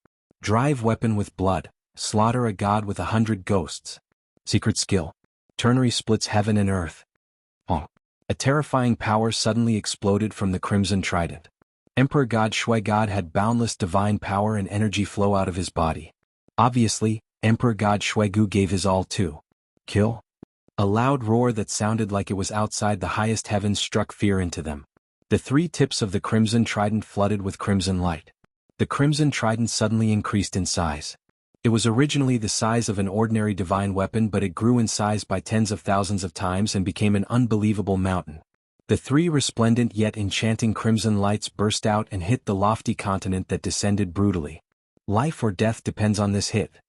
Drive weapon with blood. Slaughter a god with 100 ghosts. Secret skill. Ternary splits heaven and earth. Honk. A terrifying power suddenly exploded from the crimson trident. Emperor God Shuigod had boundless divine power and energy flow out of his body. Obviously, Emperor God Shuigu gave his all to kill. A loud roar that sounded like it was outside the highest heavens struck fear into them. The 3 tips of the crimson trident flooded with crimson light. The crimson trident suddenly increased in size. It was originally the size of an ordinary divine weapon, but it grew in size by tens of thousands of times and became an unbelievable mountain. The 3 resplendent yet enchanting crimson lights burst out and hit the lofty continent that descended brutally. Life or death depends on this hit.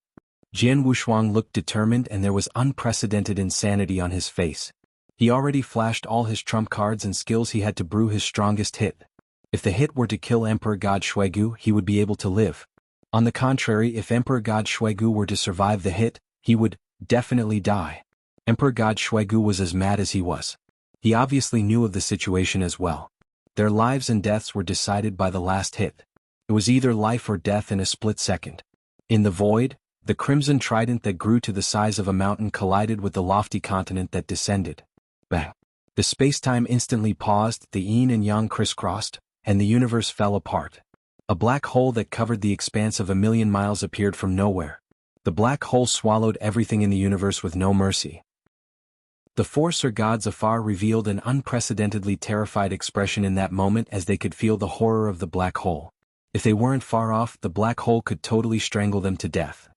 Jian Wushuang looked determined and there was unprecedented insanity on his face. He already flashed all his trump cards and skills. He had to brew his strongest hit. If the hit were to kill Emperor God Shuigu, he would be able to live. On the contrary, if Emperor God Shuigu were to survive the hit, he would definitely die. Emperor God Shuigu was as mad as he was. He obviously knew of the situation as well. Their lives and deaths were decided by the last hit. It was either life or death in a split second. In the void, the crimson trident that grew to the size of a mountain collided with the lofty continent that descended. Bang! The space-time instantly paused, the yin and yang crisscrossed, and the universe fell apart. A black hole that covered the expanse of 1,000,000 miles appeared from nowhere. The black hole swallowed everything in the universe with no mercy. The 4 Sir Gods afar revealed an unprecedentedly terrified expression in that moment as they could feel the horror of the black hole. If they weren't far off, the black hole could totally strangle them to death.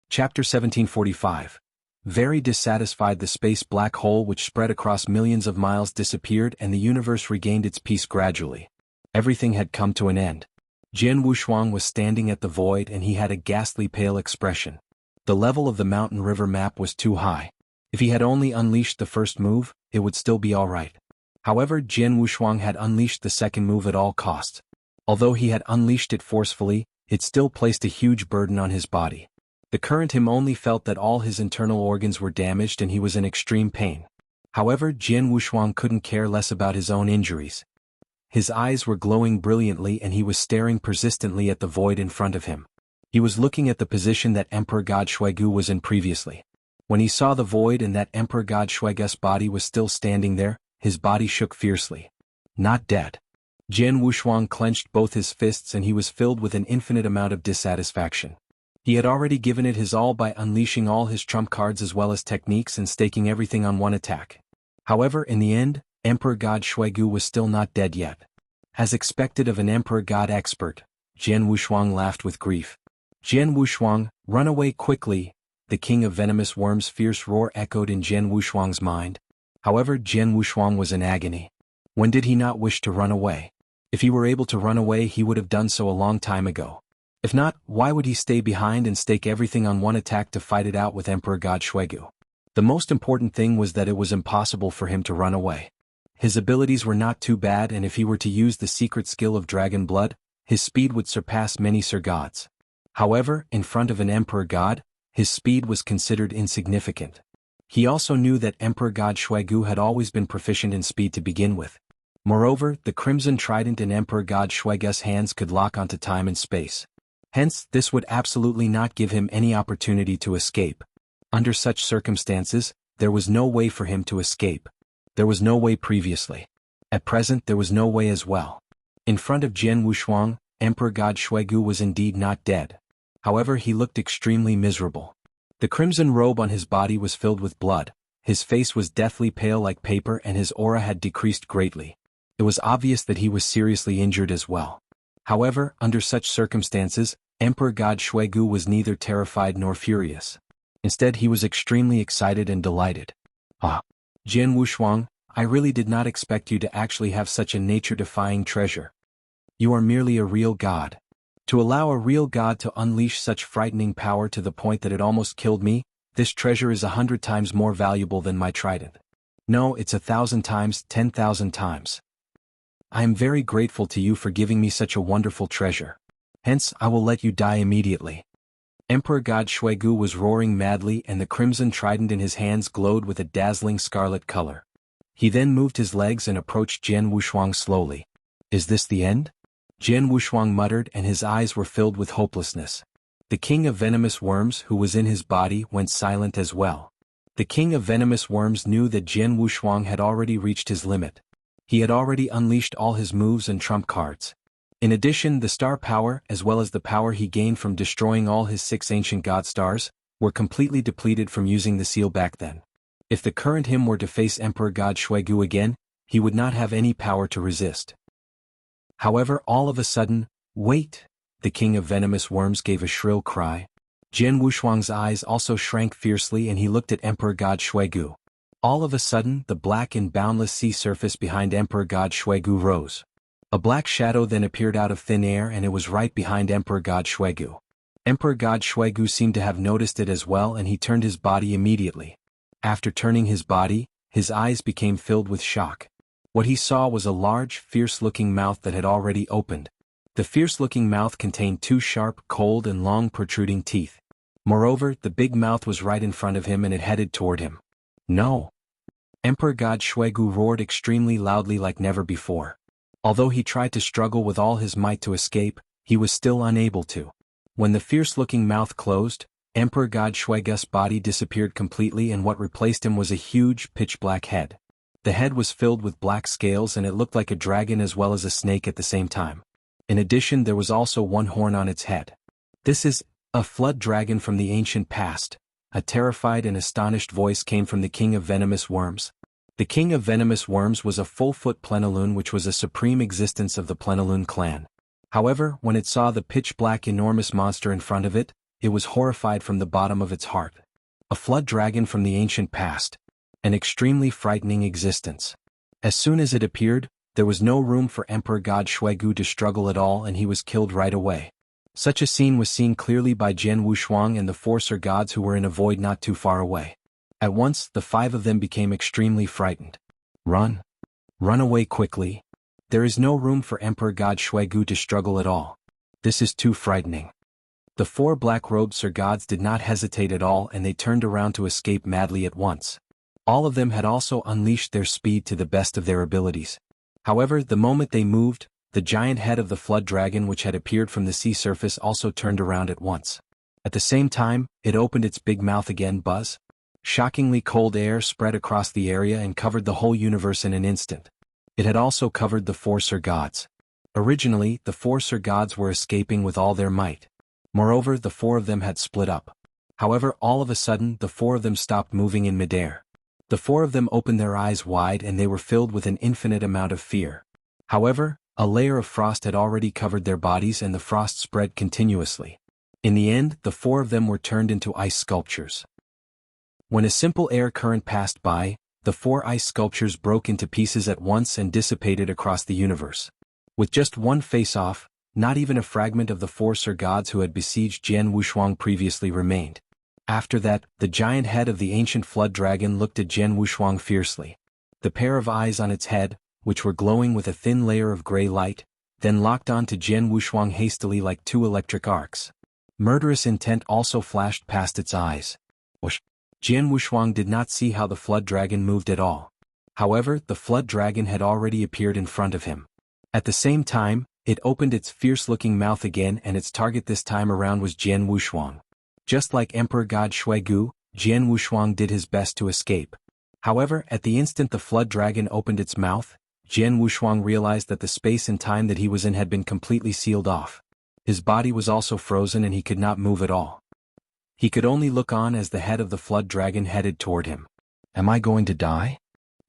Chapter 1745. Very dissatisfied, the space black hole which spread across millions of miles disappeared and the universe regained its peace gradually. Everything had come to an end. Jian Wushuang was standing at the void and he had a ghastly pale expression. The level of the mountain river map was too high. If he had only unleashed the first move, it would still be alright. However, Jian Wushuang had unleashed the second move at all costs. Although he had unleashed it forcefully, it still placed a huge burden on his body. The current him only felt that all his internal organs were damaged and he was in extreme pain. However, Jian Wushuang couldn't care less about his own injuries. His eyes were glowing brilliantly and he was staring persistently at the void in front of him. He was looking at the position that Emperor God Shuigu was in previously. When he saw the void and that Emperor God Shuigu's body was still standing there, his body shook fiercely. Not dead. Jian Wushuang clenched both his fists and he was filled with an infinite amount of dissatisfaction. He had already given it his all by unleashing all his trump cards as well as techniques and staking everything on one attack. However, in the end, Emperor God Shuigu was still not dead yet. As expected of an Emperor God expert, Jian Wushuang laughed with grief. Jian Wushuang, run away quickly! The king of venomous worms' fierce roar echoed in Jian Wushuang's mind. However, Jian Wushuang was in agony. When did he not wish to run away? If he were able to run away, he would have done so a long time ago. If not, why would he stay behind and stake everything on one attack to fight it out with Emperor God Shuigu? The most important thing was that it was impossible for him to run away. His abilities were not too bad, and if he were to use the secret skill of dragon blood, his speed would surpass many Sir Gods. However, in front of an Emperor God, his speed was considered insignificant. He also knew that Emperor God Shuigu had always been proficient in speed to begin with. Moreover, the Crimson Trident in Emperor God Shuigu's hands could lock onto time and space. Hence, this would absolutely not give him any opportunity to escape. Under such circumstances, there was no way for him to escape. There was no way previously. At present there was no way as well. In front of Jian Wushuang, Emperor God Shuigu was indeed not dead. However, he looked extremely miserable. The crimson robe on his body was filled with blood, his face was deathly pale like paper and his aura had decreased greatly. It was obvious that he was seriously injured as well. However, under such circumstances, Emperor God Shuigu was neither terrified nor furious. Instead, he was extremely excited and delighted. Ah! Jian Wushuang, I really did not expect you to actually have such a nature-defying treasure. You are merely a real god. To allow a real god to unleash such frightening power to the point that it almost killed me, this treasure is 100 times more valuable than my trident. No, it's 1,000 times, 10,000 times. I am very grateful to you for giving me such a wonderful treasure. Hence, I will let you die immediately. Emperor God Shuigu was roaring madly and the crimson trident in his hands glowed with a dazzling scarlet color. He then moved his legs and approached Jian Wushuang slowly. Is this the end? Jian Wushuang muttered and his eyes were filled with hopelessness. The king of venomous worms who was in his body went silent as well. The king of venomous worms knew that Jian Wushuang had already reached his limit. He had already unleashed all his moves and trump cards. In addition, the star power, as well as the power he gained from destroying all his 6 ancient god stars, were completely depleted from using the seal back then. If the current him were to face Emperor God Shuigu again, he would not have any power to resist. However, all of a sudden, wait! The king of venomous worms gave a shrill cry. Jian Wushuang's eyes also shrank fiercely and he looked at Emperor God Shuigu. All of a sudden, the black and boundless sea surface behind Emperor God Shuigu rose. A black shadow then appeared out of thin air and it was right behind Emperor God Shuigu. Emperor God Shuigu seemed to have noticed it as well and he turned his body immediately. After turning his body, his eyes became filled with shock. What he saw was a large, fierce-looking mouth that had already opened. The fierce-looking mouth contained 2 sharp, cold and long protruding teeth. Moreover, the big mouth was right in front of him and it headed toward him. No! Emperor God Shuigu roared extremely loudly like never before. Although he tried to struggle with all his might to escape, he was still unable to. When the fierce-looking mouth closed, Emperor God Shuigu's body disappeared completely and what replaced him was a huge, pitch-black head. The head was filled with black scales and it looked like a dragon as well as a snake at the same time. In addition, there was also 1 horn on its head. This is a flood dragon from the ancient past. A terrified and astonished voice came from the king of venomous worms. The king of venomous worms was a full-foot plenilune which was a supreme existence of the plenilune clan. However, when it saw the pitch-black enormous monster in front of it, it was horrified from the bottom of its heart. A flood dragon from the ancient past. An extremely frightening existence. As soon as it appeared, there was no room for Emperor God Shuigu to struggle at all and he was killed right away. Such a scene was seen clearly by Jian Wushuang and the 4 Sir Gods who were in a void not too far away. At once, the 5 of them became extremely frightened. Run! Run away quickly! There is no room for Emperor God Shuigu to struggle at all. This is too frightening. The 4 black-robed Sir Gods did not hesitate at all and they turned around to escape madly at once. All of them had also unleashed their speed to the best of their abilities. However, the moment they moved, the giant head of the flood dragon which had appeared from the sea surface also turned around at once. At the same time, it opened its big mouth again. Buzz. Shockingly cold air spread across the area and covered the whole universe in an instant. It had also covered the 4 Sir Gods. Originally, the 4 Sir Gods were escaping with all their might. Moreover, the 4 of them had split up. However, all of a sudden, the 4 of them stopped moving in midair. The 4 of them opened their eyes wide and they were filled with an infinite amount of fear. However, a layer of frost had already covered their bodies and the frost spread continuously. In the end, the 4 of them were turned into ice sculptures. When a simple air current passed by, the 4 ice sculptures broke into pieces at once and dissipated across the universe. With just one face-off, not even a fragment of the 4 Sir Gods who had besieged Jian Wushuang previously remained. After that, the giant head of the ancient flood dragon looked at Jian Wushuang fiercely. The pair of eyes on its head, which were glowing with a thin layer of gray light, then locked on to Jian Wushuang hastily like two electric arcs. Murderous intent also flashed past its eyes. Whoosh! Jian Wushuang did not see how the flood dragon moved at all. However, the flood dragon had already appeared in front of him. At the same time, it opened its fierce-looking mouth again, and its target this time around was Jian Wushuang. Just like Emperor God Shuigu, Jian Wushuang did his best to escape. However, at the instant the flood dragon opened its mouth, Jian Wushuang realized that the space and time that he was in had been completely sealed off. His body was also frozen and he could not move at all. He could only look on as the head of the flood dragon headed toward him. "Am I going to die?"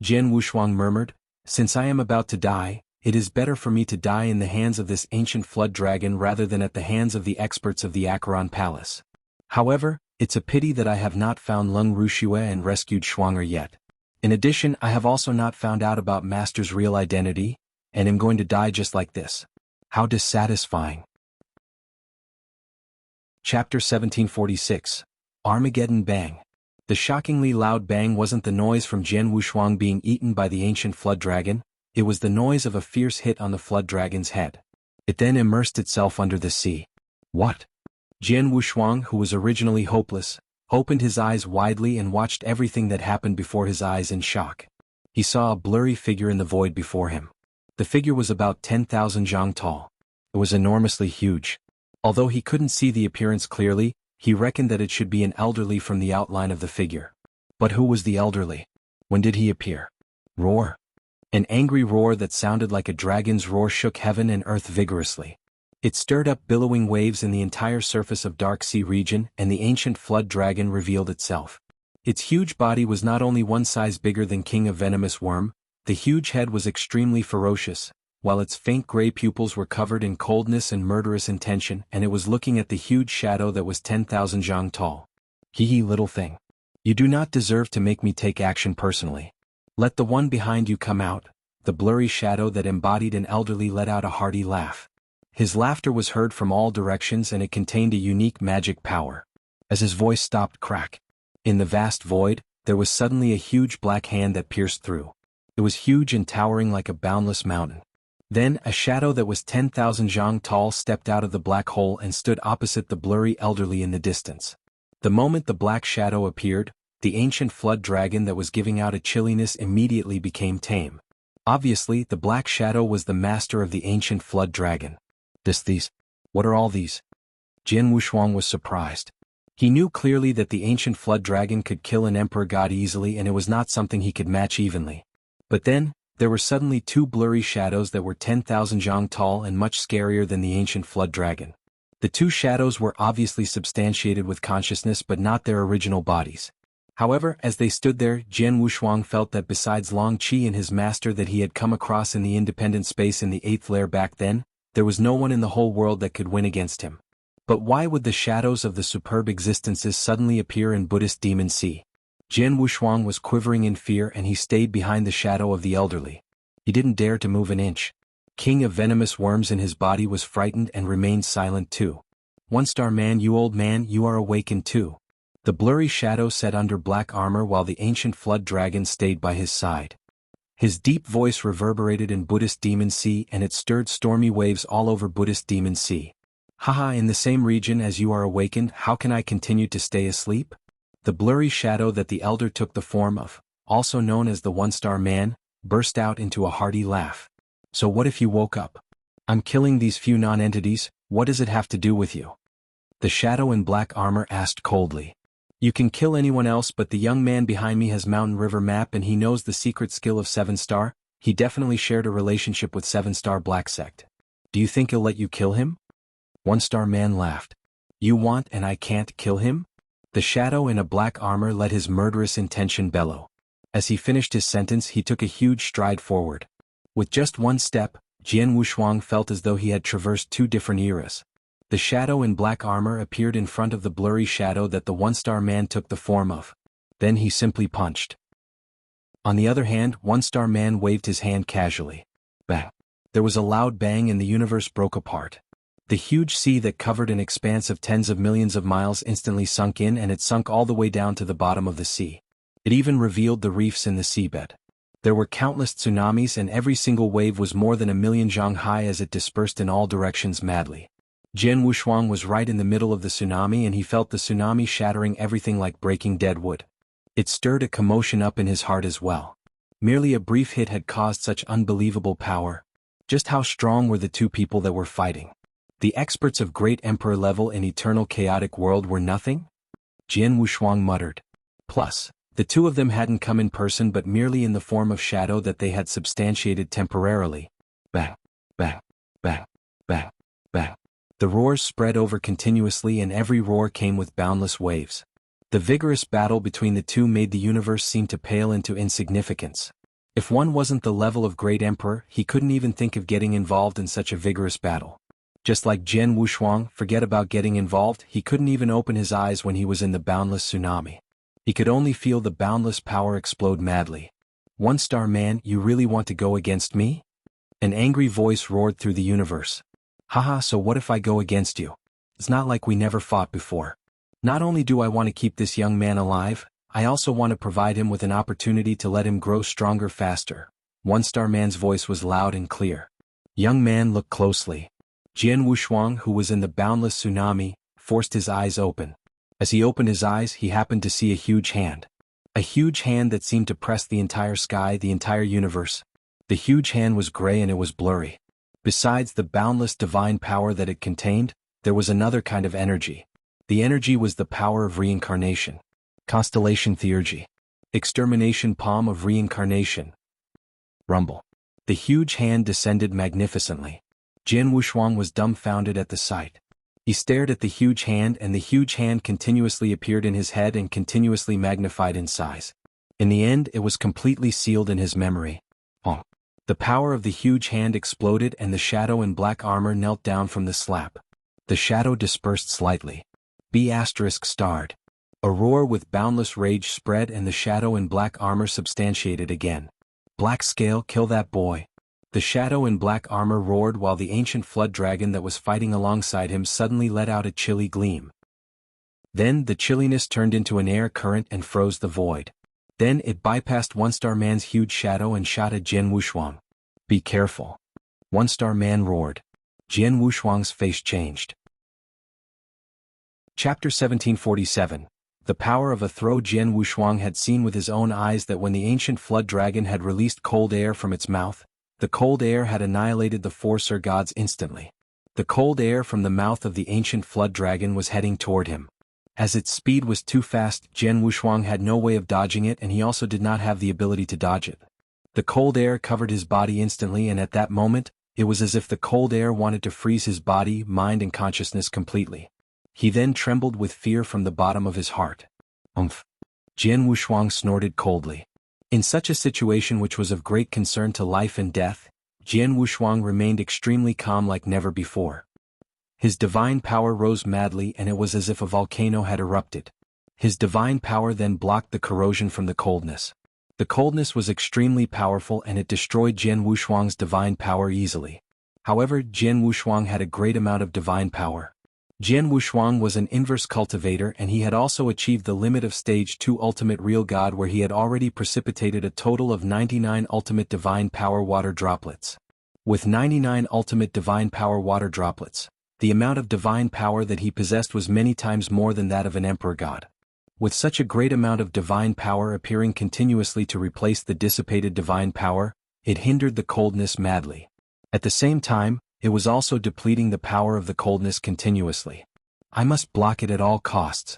Jian Wushuang murmured. "Since I am about to die, it is better for me to die in the hands of this ancient flood dragon rather than at the hands of the experts of the Acheron Palace. However, it's a pity that I have not found Lung Rushue and rescued Shuang'er yet. In addition, I have also not found out about Master's real identity, and am going to die just like this. How dissatisfying." Chapter 1746. Armageddon Bang. The shockingly loud bang wasn't the noise from Jian Wushuang being eaten by the ancient flood dragon, it was the noise of a fierce hit on the flood dragon's head. It then immersed itself under the sea. What? Jian Wushuang, who was originally hopeless, opened his eyes widely and watched everything that happened before his eyes in shock. He saw a blurry figure in the void before him. The figure was about 10,000 zhang tall. It was enormously huge. Although he couldn't see the appearance clearly, he reckoned that it should be an elderly from the outline of the figure. But who was the elderly? When did he appear? Roar. An angry roar that sounded like a dragon's roar shook heaven and earth vigorously. It stirred up billowing waves in the entire surface of Dark Sea region, and the ancient flood dragon revealed itself. Its huge body was not only one size bigger than King of Venomous Worm, the huge head was extremely ferocious, while its faint gray pupils were covered in coldness and murderous intention, and it was looking at the huge shadow that was 10,000 zhang tall. Hee little thing. You do not deserve to make me take action personally. Let the one behind you come out. The blurry shadow that embodied an elderly let out a hearty laugh. His laughter was heard from all directions and it contained a unique magic power. As his voice stopped crack. In the vast void, there was suddenly a huge black hand that pierced through. It was huge and towering like a boundless mountain. Then, a shadow that was 10,000 zhang tall stepped out of the black hole and stood opposite the blurry elderly in the distance. The moment the black shadow appeared, the ancient flood dragon that was giving out a chilliness immediately became tame. Obviously, the black shadow was the master of the ancient flood dragon. What are all these? Jian Wushuang was surprised. He knew clearly that the ancient flood dragon could kill an emperor god easily and it was not something he could match evenly. But then, there were suddenly two blurry shadows that were 10,000 zhang tall and much scarier than the ancient flood dragon. The two shadows were obviously substantiated with consciousness but not their original bodies. However, as they stood there, Jian Wushuang felt that besides Long Qi and his master that he had come across in the independent space in the 8th layer back then, there was no one in the whole world that could win against him. But why would the shadows of the superb existences suddenly appear in Buddhist Demon Sea? Jian Wushuang was quivering in fear and he stayed behind the shadow of the elderly. He didn't dare to move an inch. King of Venomous Worms in his body was frightened and remained silent too. "One-star man, you old man, you are awakened too." The blurry shadow sat under black armor while the ancient flood dragon stayed by his side. His deep voice reverberated in Buddhist Demon Sea and it stirred stormy waves all over Buddhist Demon Sea. "Haha, in the same region as you are awakened, how can I continue to stay asleep?" The blurry shadow that the elder took the form of, also known as the one-star man, burst out into a hearty laugh. "So what if you woke up? I'm killing these few non-entities, what does it have to do with you?" The shadow in black armor asked coldly. "You can kill anyone else but the young man behind me has Mountain River map and he knows the secret skill of 7-star, he definitely shared a relationship with 7-star Black Sect. Do you think he'll let you kill him?" One-star man laughed. "You want and I can't kill him?" The shadow in a black armor let his murderous intention bellow. As he finished his sentence he took a huge stride forward. With just one step, Jian Wushuang felt as though he had traversed two different eras. The shadow in black armor appeared in front of the blurry shadow that the one-star man took the form of. Then he simply punched. On the other hand, one-star man waved his hand casually. Bang! There was a loud bang and the universe broke apart. The huge sea that covered an expanse of tens of millions of miles instantly sunk in and it sunk all the way down to the bottom of the sea. It even revealed the reefs in the seabed. There were countless tsunamis and every single wave was more than 1,000,000 zhang high as it dispersed in all directions madly. Jian Wushuang was right in the middle of the tsunami and he felt the tsunami shattering everything like breaking dead wood. It stirred a commotion up in his heart as well. Merely a brief hit had caused such unbelievable power. Just how strong were the two people that were fighting? The experts of great emperor level in eternal chaotic world were nothing? Jian Wushuang muttered. Plus, the two of them hadn't come in person but merely in the form of shadow that they had substantiated temporarily. Bang, bang, bang, bang, bang. The roars spread over continuously and every roar came with boundless waves. The vigorous battle between the two made the universe seem to pale into insignificance. If one wasn't the level of great emperor, he couldn't even think of getting involved in such a vigorous battle. Just like Jian Wushuang, forget about getting involved, he couldn't even open his eyes when he was in the boundless tsunami. He could only feel the boundless power explode madly. One-star man, you really want to go against me? An angry voice roared through the universe. Haha, so what if I go against you? It's not like we never fought before. Not only do I want to keep this young man alive, I also want to provide him with an opportunity to let him grow stronger faster. One-star man's voice was loud and clear. Young man, look closely. Jian Wushuang, who was in the boundless tsunami, forced his eyes open. As he opened his eyes, he happened to see a huge hand. A huge hand that seemed to press the entire sky, the entire universe. The huge hand was gray and it was blurry. Besides the boundless divine power that it contained, there was another kind of energy. The energy was the power of reincarnation. Constellation theurgy. Extermination palm of reincarnation. Rumble. The huge hand descended magnificently. Jian Wushuang was dumbfounded at the sight. He stared at the huge hand and the huge hand continuously appeared in his head and continuously magnified in size. In the end, it was completely sealed in his memory. The power of the huge hand exploded and the shadow in black armor knelt down from the slap. The shadow dispersed slightly. B** starred. A roar with boundless rage spread and the shadow in black armor substantiated again. Black scale, kill that boy. The shadow in black armor roared while the ancient flood dragon that was fighting alongside him suddenly let out a chilly gleam. Then the chilliness turned into an air current and froze the void. Then it bypassed One-Star Man's huge shadow and shot at Jian Wushuang. Be careful. One-Star Man roared. Jian Wushuang's face changed. Chapter 1747. The power of a throw. Jian Wushuang had seen with his own eyes that when the ancient flood dragon had released cold air from its mouth, the cold air had annihilated the four Sir Gods instantly. The cold air from the mouth of the ancient flood dragon was heading toward him. As its speed was too fast, Jian Wushuang had no way of dodging it and he also did not have the ability to dodge it. The cold air covered his body instantly and at that moment, it was as if the cold air wanted to freeze his body, mind and consciousness completely. He then trembled with fear from the bottom of his heart. Umph. Jian Wushuang snorted coldly. In such a situation which was of great concern to life and death, Jian Wushuang remained extremely calm like never before. His divine power rose madly and it was as if a volcano had erupted. His divine power then blocked the corrosion from the coldness. The coldness was extremely powerful and it destroyed Jian Wushuang's divine power easily. However, Jian Wushuang had a great amount of divine power. Jian Wushuang was an inverse cultivator and he had also achieved the limit of stage 2 ultimate real god where he had already precipitated a total of 99 ultimate divine power water droplets. With 99 ultimate divine power water droplets, the amount of divine power that he possessed was many times more than that of an emperor god. With such a great amount of divine power appearing continuously to replace the dissipated divine power, it hindered the coldness madly. At the same time, it was also depleting the power of the coldness continuously. I must block it at all costs.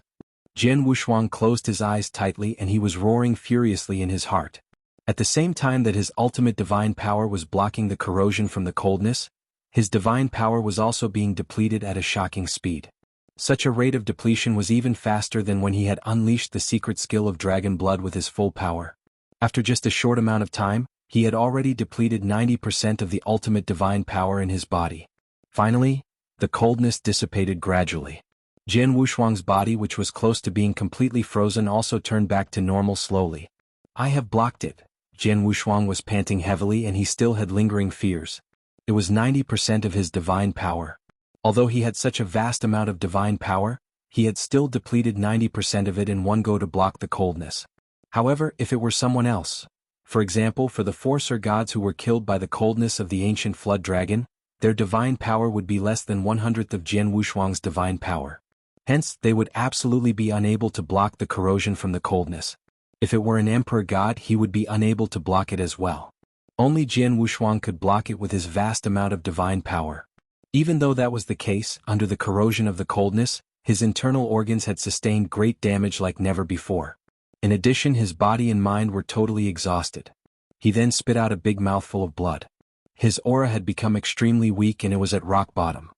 Jian Wushuang closed his eyes tightly and he was roaring furiously in his heart. At the same time that his ultimate divine power was blocking the corrosion from the coldness, his divine power was also being depleted at a shocking speed. Such a rate of depletion was even faster than when he had unleashed the secret skill of dragon blood with his full power. After just a short amount of time, he had already depleted 90% of the ultimate divine power in his body. Finally, the coldness dissipated gradually. Jian Wushuang's body, which was close to being completely frozen, also turned back to normal slowly. I have blocked it. Jian Wushuang was panting heavily and he still had lingering fears. It was 90% of his divine power. Although he had such a vast amount of divine power, he had still depleted 90% of it in one go to block the coldness. However, if it were someone else, For example, for the 4 Sir Gods who were killed by the coldness of the ancient flood dragon, their divine power would be less than 1/100th of Jian Wushuang's divine power. Hence, they would absolutely be unable to block the corrosion from the coldness. If it were an emperor god, he would be unable to block it as well. Only Jian Wushuang could block it with his vast amount of divine power. Even though that was the case, under the corrosion of the coldness, his internal organs had sustained great damage like never before. In addition, his body and mind were totally exhausted. He then spit out a big mouthful of blood. His aura had become extremely weak and it was at rock bottom.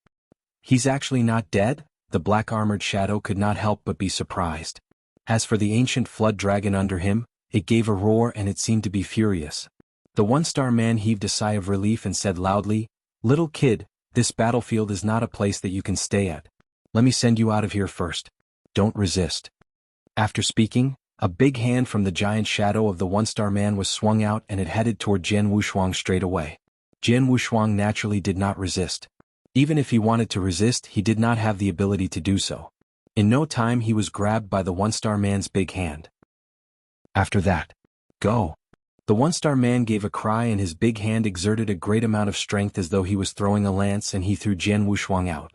He's actually not dead? The black-armored shadow could not help but be surprised. As for the ancient flood dragon under him, it gave a roar and it seemed to be furious. The one-star man heaved a sigh of relief and said loudly, "Little kid, this battlefield is not a place that you can stay at. Let me send you out of here first. Don't resist." After speaking, a big hand from the giant shadow of the one-star man was swung out and it headed toward Jian Wushuang straight away. Jian Wushuang naturally did not resist. Even if he wanted to resist, he did not have the ability to do so. In no time he was grabbed by the one-star man's big hand. After that, go. The one-star man gave a cry and his big hand exerted a great amount of strength as though he was throwing a lance, and he threw Jian Wushuang out.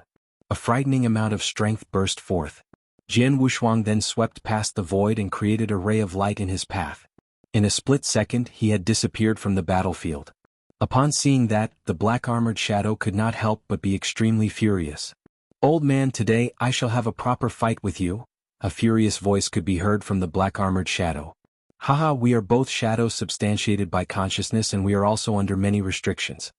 A frightening amount of strength burst forth. Jian Wushuang then swept past the void and created a ray of light in his path. In a split second he had disappeared from the battlefield. Upon seeing that, the black-armored shadow could not help but be extremely furious. "Old man, today I shall have a proper fight with you," a furious voice could be heard from the black-armored shadow. "Haha, we are both shadows substantiated by consciousness and we are also under many restrictions.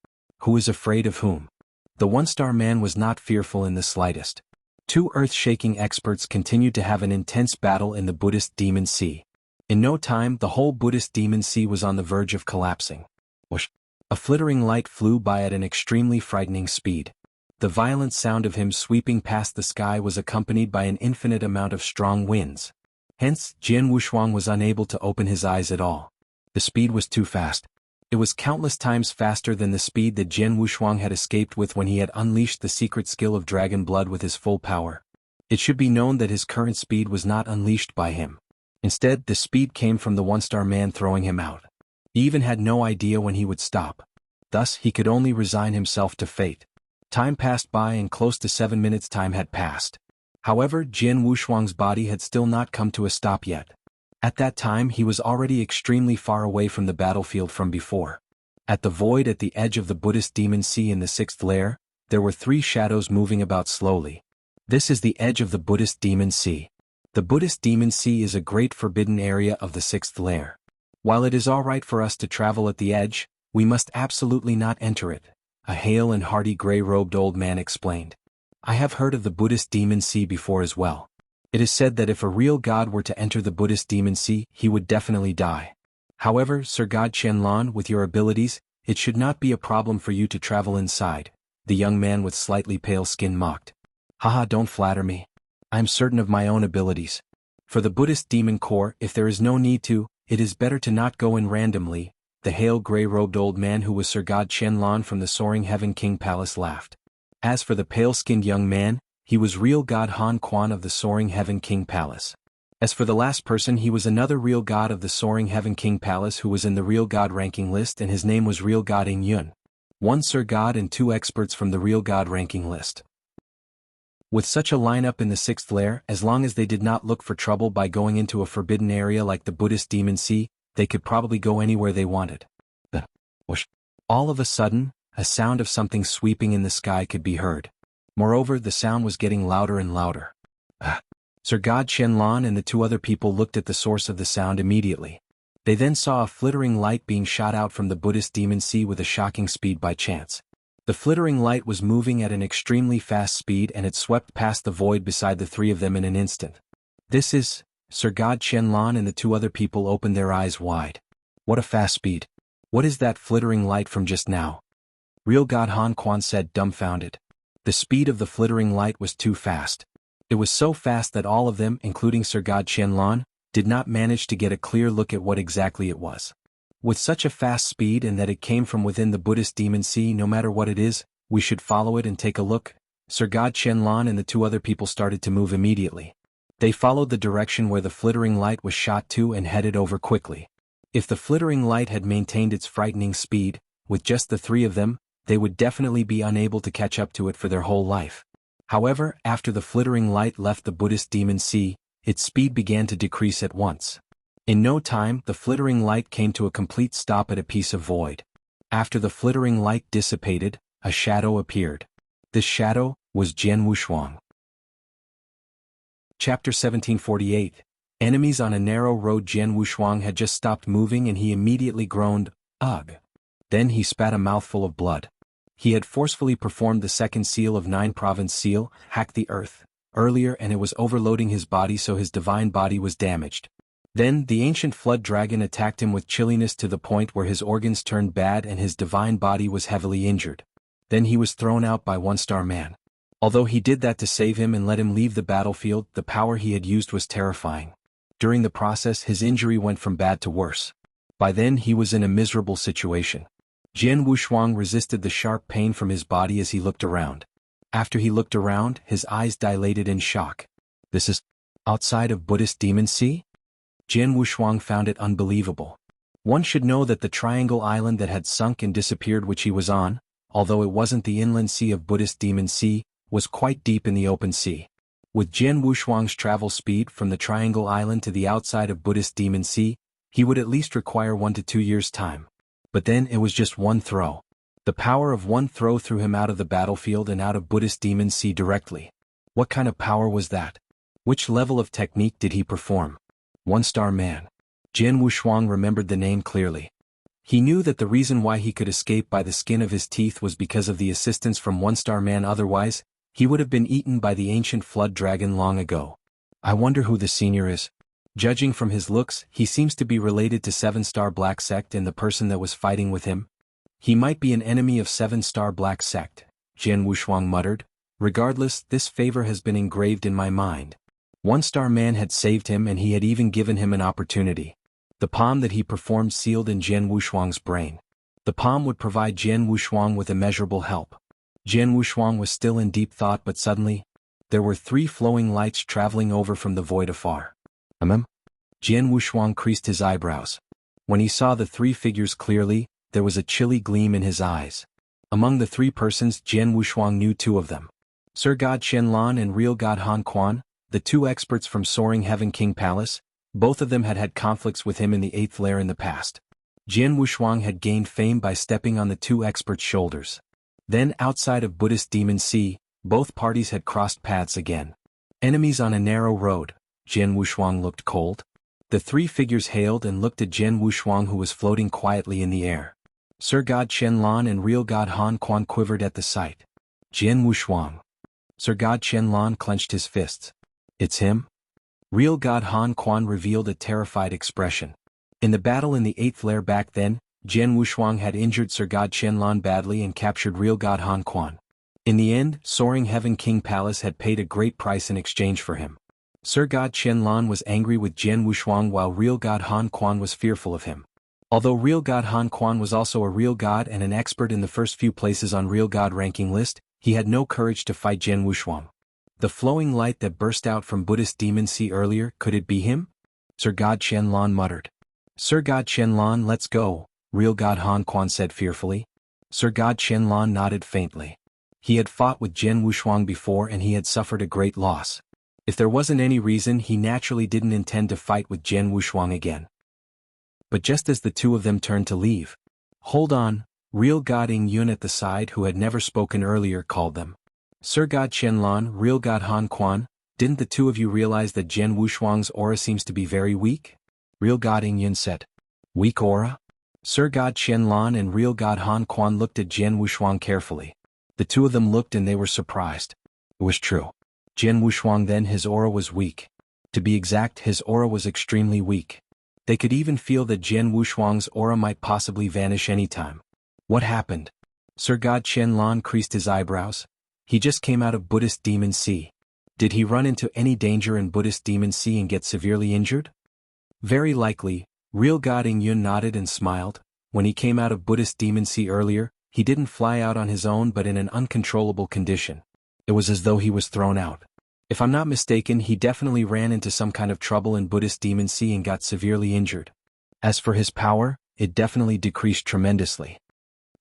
Who is afraid of whom?" The one-star man was not fearful in the slightest. 2 earth-shaking experts continued to have an intense battle in the Buddhist Demon Sea. In no time the whole Buddhist Demon Sea was on the verge of collapsing. Whoosh! A flittering light flew by at an extremely frightening speed. The violent sound of him sweeping past the sky was accompanied by an infinite amount of strong winds. Hence, Jian Wushuang was unable to open his eyes at all. The speed was too fast. It was countless times faster than the speed that Jian Wushuang had escaped with when he had unleashed the secret skill of dragon blood with his full power. It should be known that his current speed was not unleashed by him. Instead, the speed came from the one-star man throwing him out. He even had no idea when he would stop. Thus, he could only resign himself to fate. Time passed by and close to 7 minutes time had passed. However, Jian Wushuang's body had still not come to a stop yet. At that time he was already extremely far away from the battlefield from before. At the void at the edge of the Buddhist Demon Sea in the 6th layer, there were 3 shadows moving about slowly. This is the edge of the Buddhist Demon Sea. The Buddhist Demon Sea is a great forbidden area of the 6th layer. While it is alright for us to travel at the edge, we must absolutely not enter it, a hale and hearty gray-robed old man explained. I have heard of the Buddhist Demon Sea before as well. It is said that if a real god were to enter the Buddhist Demon Sea, he would definitely die. However, Sir God Qianlan, with your abilities, it should not be a problem for you to travel inside, the young man with slightly pale skin mocked. Haha, don't flatter me. I am certain of my own abilities. For the Buddhist Demon Core, if there is no need to, it is better to not go in randomly. The hale gray-robed old man who was Sir God Qianlan from the Soaring Heaven King Palace laughed. As for the pale-skinned young man, he was real god Han Quan of the Soaring Heaven King Palace. As for the last person, he was another real god of the Soaring Heaven King Palace who was in the real god ranking list, and his name was real god Ing Yun. 1 Sir God and 2 experts from the real god ranking list. With such a lineup in the 6th layer, as long as they did not look for trouble by going into a forbidden area like the Buddhist Demon Sea, they could probably go anywhere they wanted. Whoosh! All of a sudden, a sound of something sweeping in the sky could be heard. Moreover, the sound was getting louder and louder. Sir God Qianlan and the 2 other people looked at the source of the sound immediately. They then saw a flittering light being shot out from the Buddhist Demon Sea with a shocking speed by chance. The flittering light was moving at an extremely fast speed and it swept past the void beside the 3 of them in an instant. This is... Sir God Qianlan and the 2 other people opened their eyes wide. What a fast speed. What is that flittering light from just now? Real God Han Quan said, dumbfounded. The speed of the flittering light was too fast. It was so fast that all of them, including Sir God Qianlan, did not manage to get a clear look at what exactly it was. With such a fast speed and that it came from within the Buddhist Demon Sea, no matter what it is, we should follow it and take a look. Sir God Qianlan and the 2 other people started to move immediately. They followed the direction where the flittering light was shot to and headed over quickly. If the flittering light had maintained its frightening speed, with just the three of them, they would definitely be unable to catch up to it for their whole life. However, after the flittering light left the Buddhist demon sea, its speed began to decrease at once. In no time, the flittering light came to a complete stop at a piece of void. After the flittering light dissipated, a shadow appeared. This shadow was Jian Wushuang. Chapter 1748. Enemies on a narrow road. Jian Wushuang had just stopped moving and he immediately groaned, "Ugh." Then he spat a mouthful of blood. He had forcefully performed the second seal of 9 province seal, hacked the earth, earlier, and it was overloading his body, so his divine body was damaged. Then the ancient flood dragon attacked him with chilliness to the point where his organs turned bad and his divine body was heavily injured. Then he was thrown out by One-Star Man. Although he did that to save him and let him leave the battlefield, the power he had used was terrifying. During the process, his injury went from bad to worse. By then he was in a miserable situation. Jian Wushuang resisted the sharp pain from his body as he looked around. After he looked around, his eyes dilated in shock. This is outside of Buddhist Demon Sea? Jian Wushuang found it unbelievable. One should know that the triangle island that had sunk and disappeared which he was on, although it wasn't the inland sea of Buddhist Demon Sea, was quite deep in the open sea. With Jian Wushuang's travel speed from the triangle island to the outside of Buddhist Demon Sea, he would at least require 1 to 2 years' time. But then it was just one throw. The power of one throw threw him out of the battlefield and out of Buddhist Demon Sea directly. What kind of power was that? Which level of technique did he perform? One-Star Man. Jian Wushuang remembered the name clearly. He knew that the reason why he could escape by the skin of his teeth was because of the assistance from One-Star Man, otherwise, he would have been eaten by the ancient flood dragon long ago. I wonder who the senior is. Judging from his looks, he seems to be related to 7-Star Black Sect and the person that was fighting with him. He might be an enemy of 7-Star Black Sect, Jian Wushuang muttered. Regardless, this favor has been engraved in my mind. One-Star Man had saved him and he had even given him an opportunity. The palm that he performed sealed in Jian Wushuang's brain. The palm would provide Jian Wushuang with immeasurable help. Jian Wushuang was still in deep thought, but suddenly, there were 3 flowing lights traveling over from the void afar. Jian Wushuang creased his eyebrows. When he saw the 3 figures clearly, there was a chilly gleam in his eyes. Among the 3 persons, Jian Wushuang knew 2 of them. Sir God Shenlan and Real God Han Quan, the 2 experts from Soaring Heaven King Palace. Both of them had had conflicts with him in the 8th lair in the past. Jian Wushuang had gained fame by stepping on the 2 experts' shoulders. Then, outside of Buddhist Demon Sea, both parties had crossed paths again. Enemies on a narrow road. Jian Wushuang looked cold. The 3 figures hailed and looked at Jian Wushuang, who was floating quietly in the air. Sir God Shenlan and Real God Han Quan quivered at the sight. Jian Wushuang. Sir God Shenlan clenched his fists. It's him? Real God Han Quan revealed a terrified expression. In the battle in the 8th lair back then, Jian Wushuang had injured Sir God Shenlan badly and captured Real God Han Quan. In the end, Soaring Heaven King Palace had paid a great price in exchange for him. Sir God Shenlan was angry with Jian Wushuang while Real God Han Quan was fearful of him. Although Real God Han Quan was also a real god and an expert in the first few places on Real God ranking list, he had no courage to fight Jian Wushuang. The flowing light that burst out from Buddhist Demon Sea earlier, could it be him? Sir God Shenlan muttered. Sir God Shenlan, let's go, Real God Han Quan said fearfully. Sir God Shenlan nodded faintly. He had fought with Jian Wushuang before and he had suffered a great loss. If there wasn't any reason, he naturally didn't intend to fight with Jian Wushuang again. But just as the 2 of them turned to leave, hold on, Real God Ing Yun at the side, who had never spoken earlier, called them. Sir God Shenlan, Real God Han Quan, didn't the 2 of you realize that Jian Wushuang's aura seems to be very weak? Real God Ing Yun said. Weak aura? Sir God Shenlan and Real God Han Quan looked at Jian Wushuang carefully. The 2 of them looked and they were surprised. It was true. Jian Wushuang then, his aura was weak. To be exact, his aura was extremely weak. They could even feel that Jian Wushuang's aura might possibly vanish anytime. What happened? Sir God Shenlan creased his eyebrows. He just came out of Buddhist Demon Sea. Did he run into any danger in Buddhist Demon Sea and get severely injured? Very likely, Real God Ing Yun nodded and smiled. When he came out of Buddhist Demon Sea earlier, he didn't fly out on his own but in an uncontrollable condition. It was as though he was thrown out. If I'm not mistaken, he definitely ran into some kind of trouble in Buddhist Demon Sea and got severely injured. As for his power, it definitely decreased tremendously.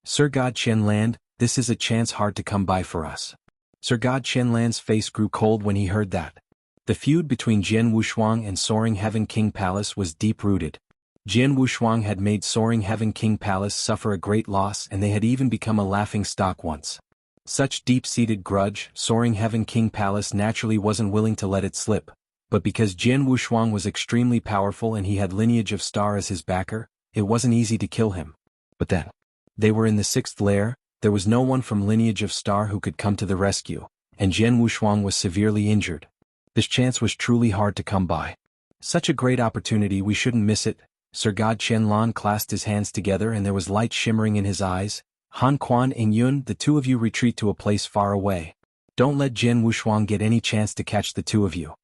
Sir God Qianlan, this is a chance hard to come by for us. Sir God Qianlan's face grew cold when he heard that. The feud between Jian Wushuang and Soaring Heaven King Palace was deep-rooted. Jian Wushuang had made Soaring Heaven King Palace suffer a great loss, and they had even become a laughingstock once. Such deep-seated grudge, Soaring Heaven King Palace naturally wasn't willing to let it slip, but because Jian Wushuang was extremely powerful and he had lineage of Star as his backer, it wasn't easy to kill him. But then, they were in the 6th lair, there was no one from lineage of Star who could come to the rescue, and Jian Wushuang was severely injured. This chance was truly hard to come by. Such a great opportunity, we shouldn't miss it. Sir God Qianlan clasped his hands together and there was light shimmering in his eyes. Han Quan and Yun, the two of you retreat to a place far away. Don't let Jian Wushuang get any chance to catch the two of you.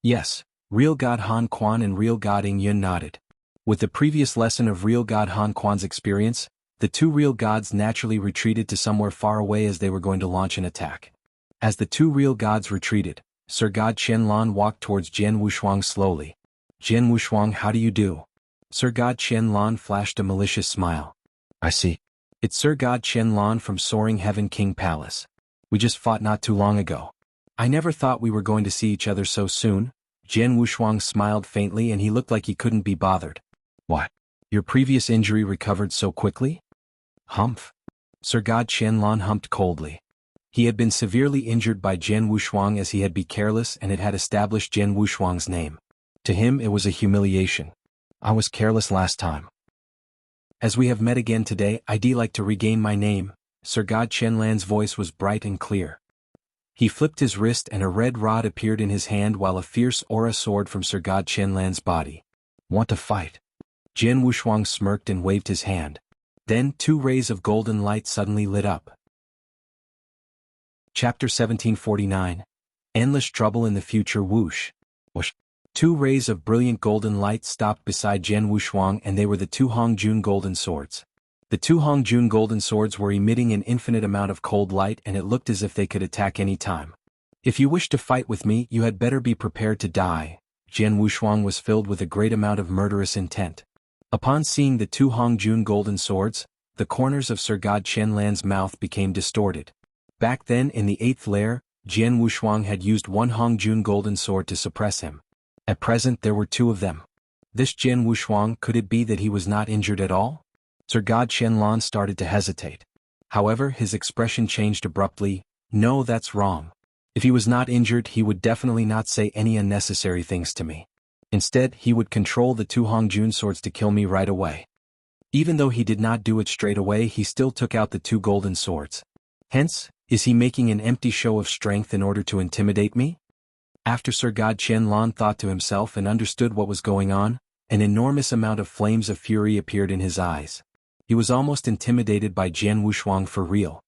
Yes, Real God Han Quan and Real God Ing Yun nodded. With the previous lesson of Real God Han Quan's experience, the two real gods naturally retreated to somewhere far away as they were going to launch an attack. As the two real gods retreated, Sir God Qianlan walked towards Jian Wushuang slowly. Jian Wushuang, how do you do? Sir God Qianlan flashed a malicious smile. I see. It's Sir God Qianlan from Soaring Heaven King Palace. We just fought not too long ago. I never thought we were going to see each other so soon. Jian Wushuang smiled faintly and he looked like he couldn't be bothered. What? Your previous injury recovered so quickly? Humph. Sir God Qianlan humped coldly. He had been severely injured by Jian Wushuang as he had been careless and it had established Jian Wushuang's name. To him it was a humiliation. I was careless last time. As we have met again today, I'd like to regain my name. Sir God Qianlan's voice was bright and clear. He flipped his wrist and a red rod appeared in his hand while a fierce aura soared from Sir God Qianlan's body. Want to fight? Jian Wushuang smirked and waved his hand. Then 2 rays of golden light suddenly lit up. Chapter 1749. Endless Trouble in the Future. Whoosh. Whoosh. 2 rays of brilliant golden light stopped beside Jian Wushuang and they were the 2 Hongjun golden swords. The 2 Hongjun golden swords were emitting an infinite amount of cold light and it looked as if they could attack any time. If you wish to fight with me, you had better be prepared to die. Jian Wushuang was filled with a great amount of murderous intent. Upon seeing the 2 Hongjun golden swords, the corners of Sir God Qianlan's mouth became distorted. Back then in the 8th lair, Jian Wushuang had used 1 Hongjun golden sword to suppress him. At present there were 2 of them. This Jian Wushuang, could it be that he was not injured at all? Sir God Qianlan started to hesitate. However, his expression changed abruptly. No, that's wrong. If he was not injured, he would definitely not say any unnecessary things to me. Instead, he would control the 2 Hongjun swords to kill me right away. Even though he did not do it straight away, he still took out the 2 golden swords. Hence, is he making an empty show of strength in order to intimidate me? After Sir God Qianlan thought to himself and understood what was going on, an enormous amount of flames of fury appeared in his eyes. He was almost intimidated by Jian Wushuang for real.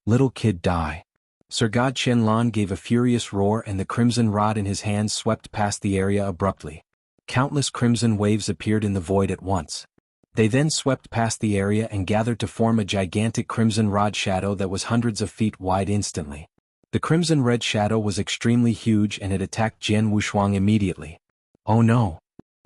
Little kid, die. Sir God Qianlan gave a furious roar and the crimson rod in his hand swept past the area abruptly. Countless crimson waves appeared in the void at once. They then swept past the area and gathered to form a gigantic crimson rod shadow that was hundreds of feet wide instantly. The crimson red shadow was extremely huge and it attacked Jian Wushuang immediately. Oh no!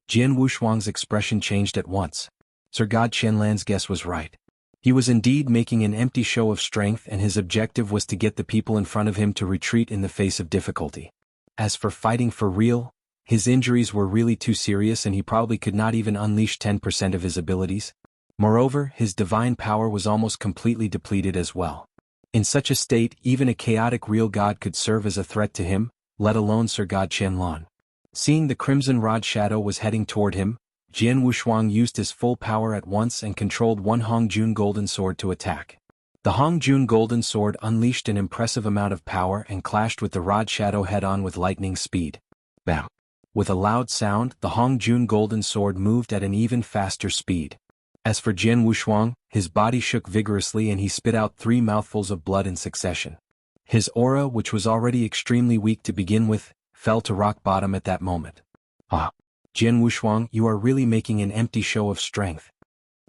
Jian Wushuang's expression changed at once. Sir God Qianlan's guess was right. He was indeed making an empty show of strength and his objective was to get the people in front of him to retreat in the face of difficulty. As for fighting for real, his injuries were really too serious and he probably could not even unleash 10% of his abilities. Moreover, his divine power was almost completely depleted as well. In such a state, even a chaotic real god could serve as a threat to him, let alone Sir God Qianlan. Seeing the crimson rod shadow was heading toward him, Jian Wushuang used his full power at once and controlled 1 Hongjun golden sword to attack. The Hongjun golden sword unleashed an impressive amount of power and clashed with the rod shadow head-on with lightning speed. Bam! With a loud sound, the Hongjun golden sword moved at an even faster speed. As for Jian Wushuang, his body shook vigorously and he spit out 3 mouthfuls of blood in succession. His aura, which was already extremely weak to begin with, fell to rock bottom at that moment. Ah! Jian Wushuang, you are really making an empty show of strength.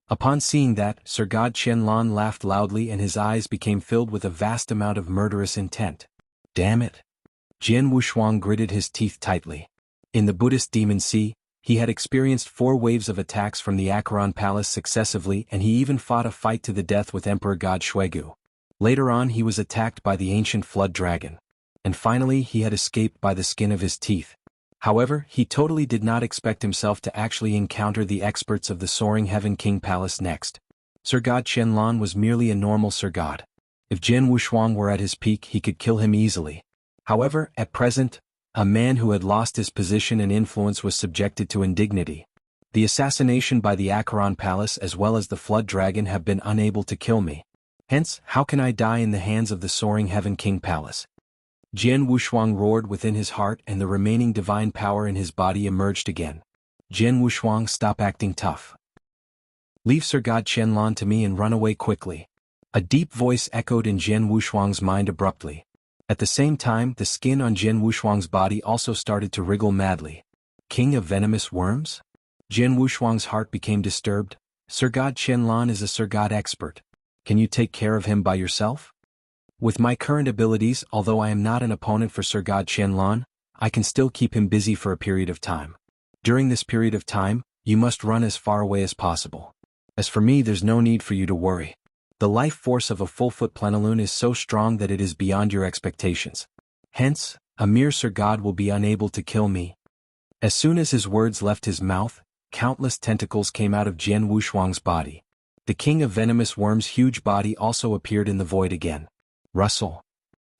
Upon seeing that, Sir God Qianlan laughed loudly and his eyes became filled with a vast amount of murderous intent. Damn it! Jian Wushuang gritted his teeth tightly. In the Buddhist demon sea, He had experienced 4 waves of attacks from the Acheron Palace successively, and he even fought a fight to the death with Emperor God Shuegu. Later on he was attacked by the ancient flood dragon. And finally he had escaped by the skin of his teeth. However, he totally did not expect himself to actually encounter the experts of the Soaring Heaven King Palace next. Sir God Qianlan was merely a normal Sir God. If Jian Wushuang were at his peak, he could kill him easily. However, at present, a man who had lost his position and influence was subjected to indignity. The assassination by the Acheron Palace as well as the Flood Dragon have been unable to kill me. Hence, how can I die in the hands of the Soaring Heaven King Palace? Jian Wushuang roared within his heart, and the remaining divine power in his body emerged again. Jian Wushuang, stop acting tough. Leave Sir God Qianlan to me and run away quickly. A deep voice echoed in Jian Wushuang's mind abruptly. At the same time, the skin on Jian Wushuang's body also started to wriggle madly. King of venomous worms? Jian Wushuang's heart became disturbed. Sir God Qianlan is a Sir God expert. Can you take care of him by yourself? With my current abilities, although I am not an opponent for Sir God Qianlan, I can still keep him busy for a period of time. During this period of time, you must run as far away as possible. As for me, there's no need for you to worry. The life force of a full-foot plenilune is so strong that it is beyond your expectations. Hence, a mere Sir God will be unable to kill me. As soon as his words left his mouth, countless tentacles came out of Jian Wushuang's body. The king of venomous worms' huge body also appeared in the void again. Rustle.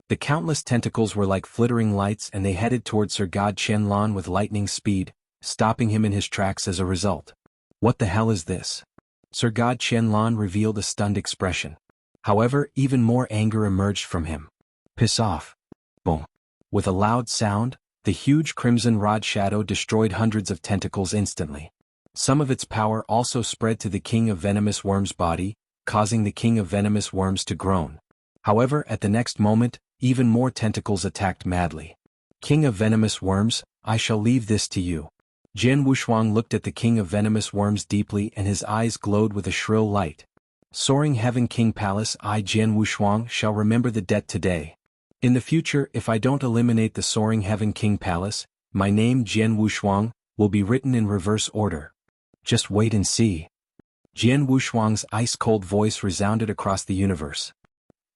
The countless tentacles were like flittering lights, and they headed toward Sir God Qianlan with lightning speed, stopping him in his tracks as a result. What the hell is this? Sir God Qianlan revealed a stunned expression. However, even more anger emerged from him. Piss off. Boom. With a loud sound, the huge crimson rod shadow destroyed hundreds of tentacles instantly. Some of its power also spread to the king of venomous worms' body, causing the king of venomous worms to groan. However, at the next moment, even more tentacles attacked madly. King of venomous worms, I shall leave this to you. Jian Wushuang looked at the king of venomous worms deeply, and his eyes glowed with a shrill light. Soaring Heaven King Palace, I Jian Wushuang shall remember the debt today. In the future, if I don't eliminate the Soaring Heaven King Palace, my name Jian Wushuang will be written in reverse order. Just wait and see. Jian Wushuang's ice-cold voice resounded across the universe.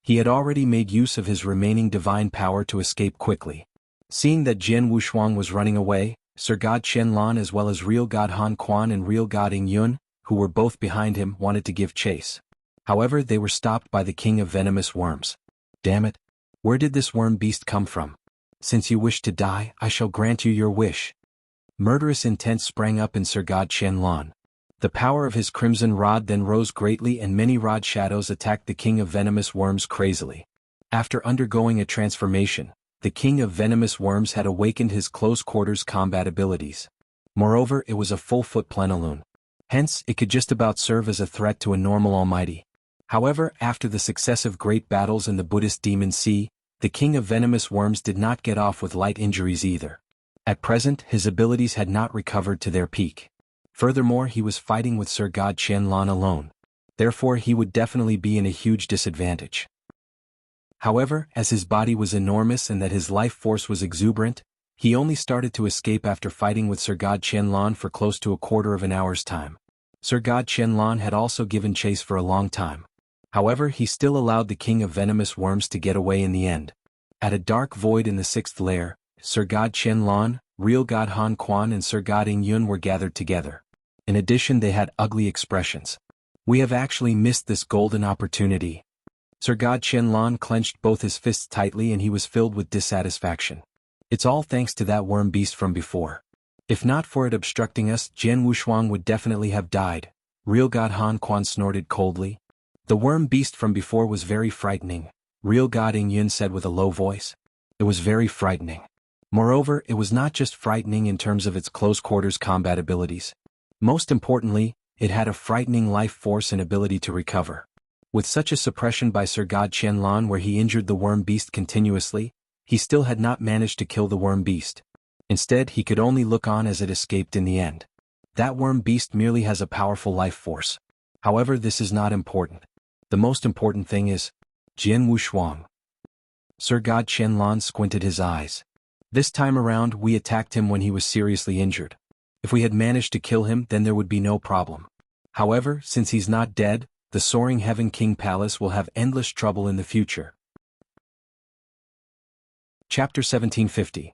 He had already made use of his remaining divine power to escape quickly. Seeing that Jian Wushuang was running away, Sir God Qianlan as well as Real God Han Quan and Real God Ing Yun, who were both behind him, wanted to give chase. However, they were stopped by the king of venomous worms. Damn it! Where did this worm beast come from? Since you wish to die, I shall grant you your wish. Murderous intent sprang up in Sir God Qianlan. The power of his crimson rod then rose greatly, and many rod shadows attacked the king of venomous worms crazily. After undergoing a transformation, the king of venomous worms had awakened his close-quarters combat abilities. Moreover, it was a full-foot plenilune. Hence, it could just about serve as a threat to a normal almighty. However, after the successive great battles in the Buddhist Demon Sea, the king of venomous worms did not get off with light injuries either. At present, his abilities had not recovered to their peak. Furthermore, he was fighting with Sir God Qianlan alone. Therefore, he would definitely be in a huge disadvantage. However, as his body was enormous and that his life force was exuberant, he only started to escape after fighting with Sir God Qianlan for close to a quarter of an hour's time. Sir God Qianlan had also given chase for a long time. However, he still allowed the king of venomous worms to get away in the end. At a dark void in the 6th lair, Sir God Qianlan, Real God Han Quan and Sir God Ing Yun were gathered together. In addition, they had ugly expressions. We have actually missed this golden opportunity. Sir God Qianlan clenched both his fists tightly, and he was filled with dissatisfaction. It's all thanks to that worm beast from before. If not for it obstructing us, Jian Wushuang would definitely have died. Real God Han Quan snorted coldly. The worm beast from before was very frightening, Real God Ing Yun said with a low voice. It was very frightening. Moreover, it was not just frightening in terms of its close-quarters combat abilities. Most importantly, it had a frightening life force and ability to recover. With such a suppression by Sir God Qianlan where he injured the worm beast continuously, he still had not managed to kill the worm beast. Instead, he could only look on as it escaped in the end. That worm beast merely has a powerful life force. However, this is not important. The most important thing is Jian Wushuang. Sir God Qianlan squinted his eyes. This time around, we attacked him when he was seriously injured. If we had managed to kill him, then there would be no problem. However, since he's not dead, the Soaring Heaven King Palace will have endless trouble in the future. Chapter 1750.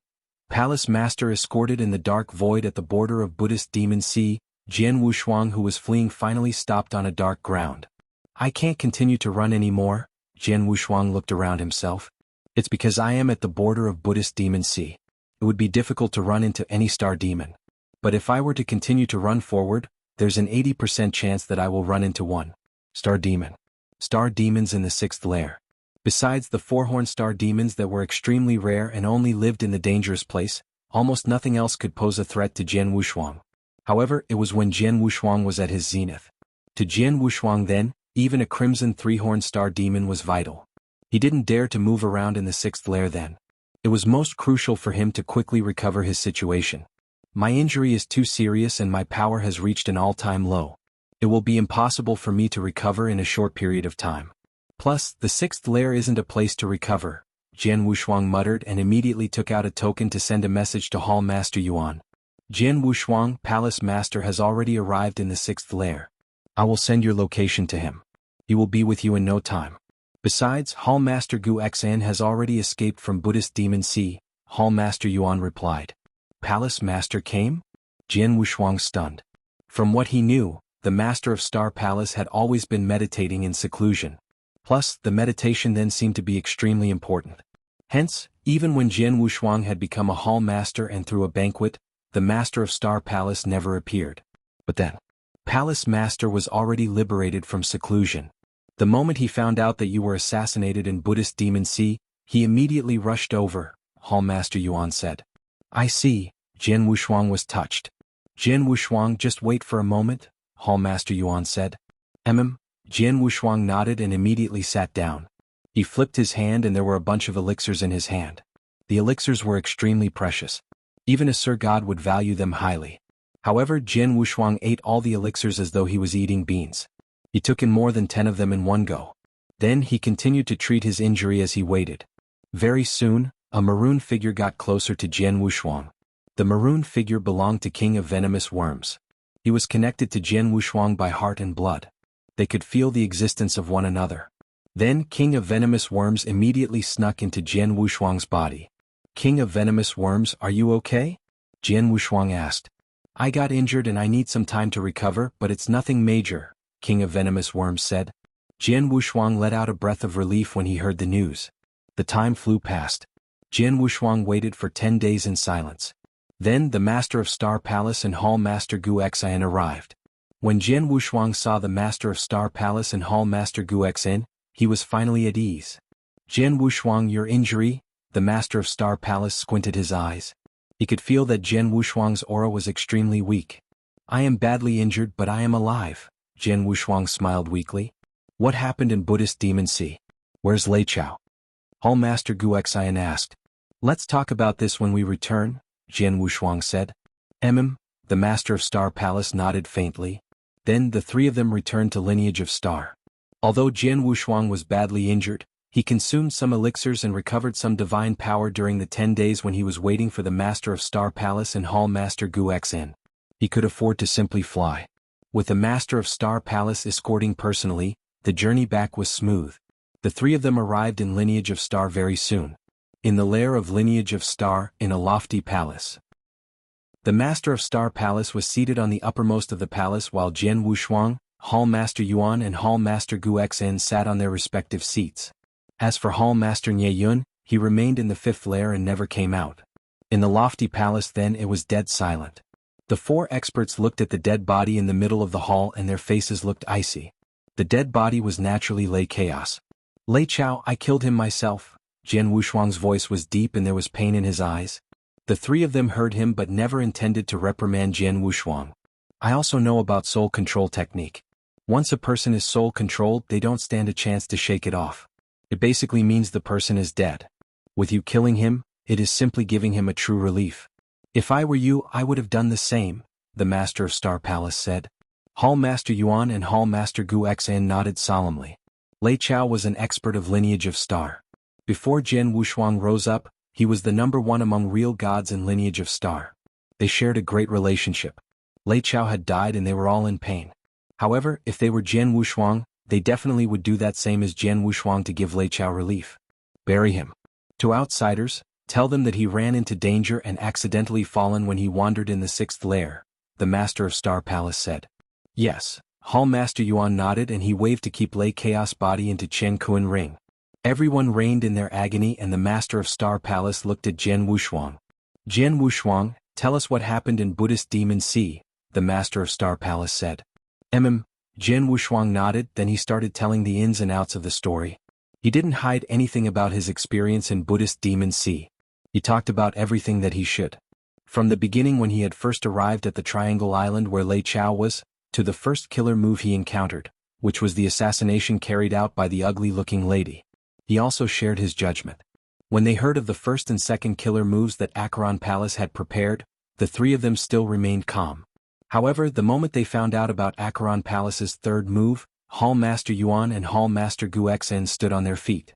Palace Master escorted in the dark void at the border of Buddhist Demon Sea. Jian Wushuang, who was fleeing, finally stopped on a dark ground. I can't continue to run anymore. Jian Wushuang looked around himself. It's because I am at the border of Buddhist Demon Sea. It would be difficult to run into any star demon. But if I were to continue to run forward, there's an 80% chance that I will run into one star demon. Star demons in the 6th layer. Besides the 4-horned star demons that were extremely rare and only lived in the dangerous place, almost nothing else could pose a threat to Jian Wushuang. However, it was when Jian Wushuang was at his zenith. To Jian Wushuang then, even a crimson 3-horned star demon was vital. He didn't dare to move around in the 6th layer then. It was most crucial for him to quickly recover his situation. My injury is too serious and my power has reached an all-time low. It will be impossible for me to recover in a short period of time. Plus, the 6th layer isn't a place to recover, Jian Wushuang muttered and immediately took out a token to send a message to Hall Master Yuan. Jian Wushuang, Palace Master, has already arrived in the 6th layer. I will send your location to him. He will be with you in no time. Besides, Hall Master Gu Xan has already escaped from Buddhist Demon Sea, Hall Master Yuan replied. Palace Master came? Jian Wushuang stunned. From what he knew, the Master of Star Palace had always been meditating in seclusion. Plus, the meditation then seemed to be extremely important. Hence, even when Jian Wushuang had become a Hall Master and threw a banquet, the Master of Star Palace never appeared. But then, Palace Master was already liberated from seclusion. The moment he found out that you were assassinated in Buddhist Demon Sea, he immediately rushed over, Hall Master Yuan said. I see, Jian Wushuang was touched. Jian Wushuang, just wait for a moment, Hall Master Yuan said. Jian Wushuang nodded and immediately sat down. He flipped his hand and there were a bunch of elixirs in his hand. The elixirs were extremely precious. Even a Sir God would value them highly. However, Jian Wushuang ate all the elixirs as though he was eating beans. He took in more than 10 of them in one go. Then he continued to treat his injury as he waited. Very soon, a maroon figure got closer to Jian Wushuang. The maroon figure belonged to King of Venomous Worms. He was connected to Jian Wushuang by heart and blood. They could feel the existence of one another. Then King of Venomous Worms immediately snuck into Jian Wushuang's body. King of Venomous Worms, are you okay? Jian Wushuang asked. I got injured and I need some time to recover, but it's nothing major, King of Venomous Worms said. Jian Wushuang let out a breath of relief when he heard the news. The time flew past. Jian Wushuang waited for 10 days in silence. Then the Master of Star Palace and Hall Master Gu Xan arrived. When Jian Wushuang saw the Master of Star Palace and Hall Master Gu Xan, he was finally at ease. Jian Wushuang, your injury? The Master of Star Palace squinted his eyes. He could feel that Jian Wushuang's aura was extremely weak. I am badly injured, but I am alive. Jian Wushuang smiled weakly. What happened in Buddhist Demon Sea? Where's Lei Chao? Hall Master Gu Xan asked. Let's talk about this when we return, Jian Wushuang said. The Master of Star Palace nodded faintly. Then the three of them returned to Lineage of Star. Although Jian Wushuang was badly injured, he consumed some elixirs and recovered some divine power during the 10 days when he was waiting for the Master of Star Palace and Hall Master Gu Xan. He could afford to simply fly. With the Master of Star Palace escorting personally, the journey back was smooth. The three of them arrived in Lineage of Star very soon. In the lair of Lineage of Star, in a lofty palace. The Master of Star Palace was seated on the uppermost of the palace while Jian Wushuang, Hall Master Yuan and Hall Master Gu Xan sat on their respective seats. As for Hall Master Nye Yun, he remained in the 5th lair and never came out. In the lofty palace then it was dead silent. The 4 experts looked at the dead body in the middle of the hall and their faces looked icy. The dead body was naturally Lei Chaos. Lei Chao, I killed him myself. Jian Wushuang's voice was deep and there was pain in his eyes. The three of them heard him but never intended to reprimand Jian Wushuang. I also know about soul control technique. Once a person is soul controlled, they don't stand a chance to shake it off. It basically means the person is dead. With you killing him, it is simply giving him a true relief. If I were you, I would have done the same, the Master of Star Palace said. Hall Master Yuan and Hall Master Gu Xan nodded solemnly. Lei Chao was an expert of Lineage of Star. Before Jian Wushuang rose up, he was the #1 among real gods in Lineage of Star. They shared a great relationship. Lei Chao had died and they were all in pain. However, if they were Jian Wushuang, they definitely would do that same as Jian Wushuang to give Lei Chao relief. Bury him. To outsiders, tell them that he ran into danger and accidentally fallen when he wandered in the 6th lair, the Master of Star Palace said. Yes, Hall Master Yuan nodded and he waved to keep Lei Chaos body into Chen Kuan ring. Everyone reigned in their agony and the Master of Star Palace looked at Jian Wushuang. Jian Wushuang, tell us what happened in Buddhist Demon Sea, the Master of Star Palace said. Jian Wushuang nodded, then he started telling the ins and outs of the story. He didn't hide anything about his experience in Buddhist Demon Sea. He talked about everything that he should. From the beginning when he had first arrived at the Triangle Island where Lei Chao was, to the first killer move he encountered, which was the assassination carried out by the ugly-looking lady. He also shared his judgment. When they heard of the first and second killer moves that Acheron Palace had prepared, the three of them still remained calm. However, the moment they found out about Acheron Palace's third move, Hall Master Yuan and Hall Master Gu Xen stood on their feet.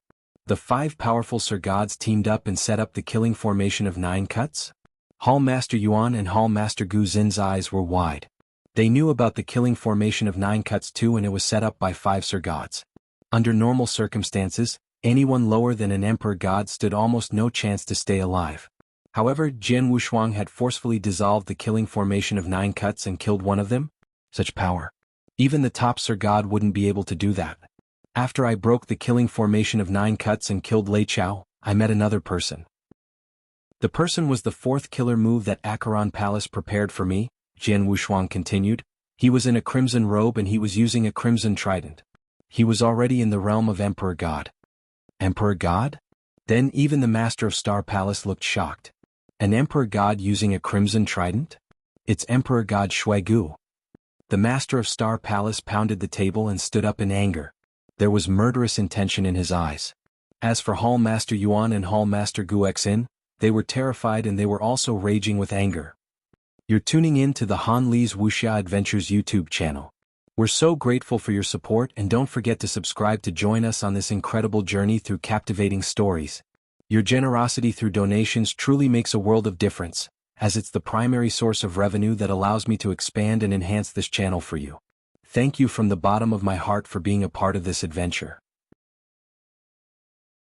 The 5 powerful Sir Gods teamed up and set up the killing formation of 9 cuts? Hall Master Yuan and Hall Master Gu Xen's eyes were wide. They knew about the killing formation of 9 cuts too, and it was set up by 5 Sir Gods. Under normal circumstances, anyone lower than an Emperor God stood almost no chance to stay alive. However, Jian Wushuang had forcefully dissolved the killing formation of 9 cuts and killed one of them? Such power. Even the top Sir God wouldn't be able to do that. After I broke the killing formation of 9 cuts and killed Lei Chao, I met another person. The person was the 4th killer move that Acheron Palace prepared for me, Jian Wushuang continued. He was in a crimson robe and he was using a crimson trident. He was already in the realm of Emperor God. Emperor God? Then even the Master of Star Palace looked shocked. An Emperor God using a crimson trident? It's Emperor God Shuaigu. The Master of Star Palace pounded the table and stood up in anger. There was murderous intention in his eyes. As for Hall Master Yuan and Hall Master Gu Xen, they were terrified and they were also raging with anger. You're tuning in to the Han Li's Wuxia Adventures YouTube channel. We're so grateful for your support and don't forget to subscribe to join us on this incredible journey through captivating stories. Your generosity through donations truly makes a world of difference, as it's the primary source of revenue that allows me to expand and enhance this channel for you. Thank you from the bottom of my heart for being a part of this adventure.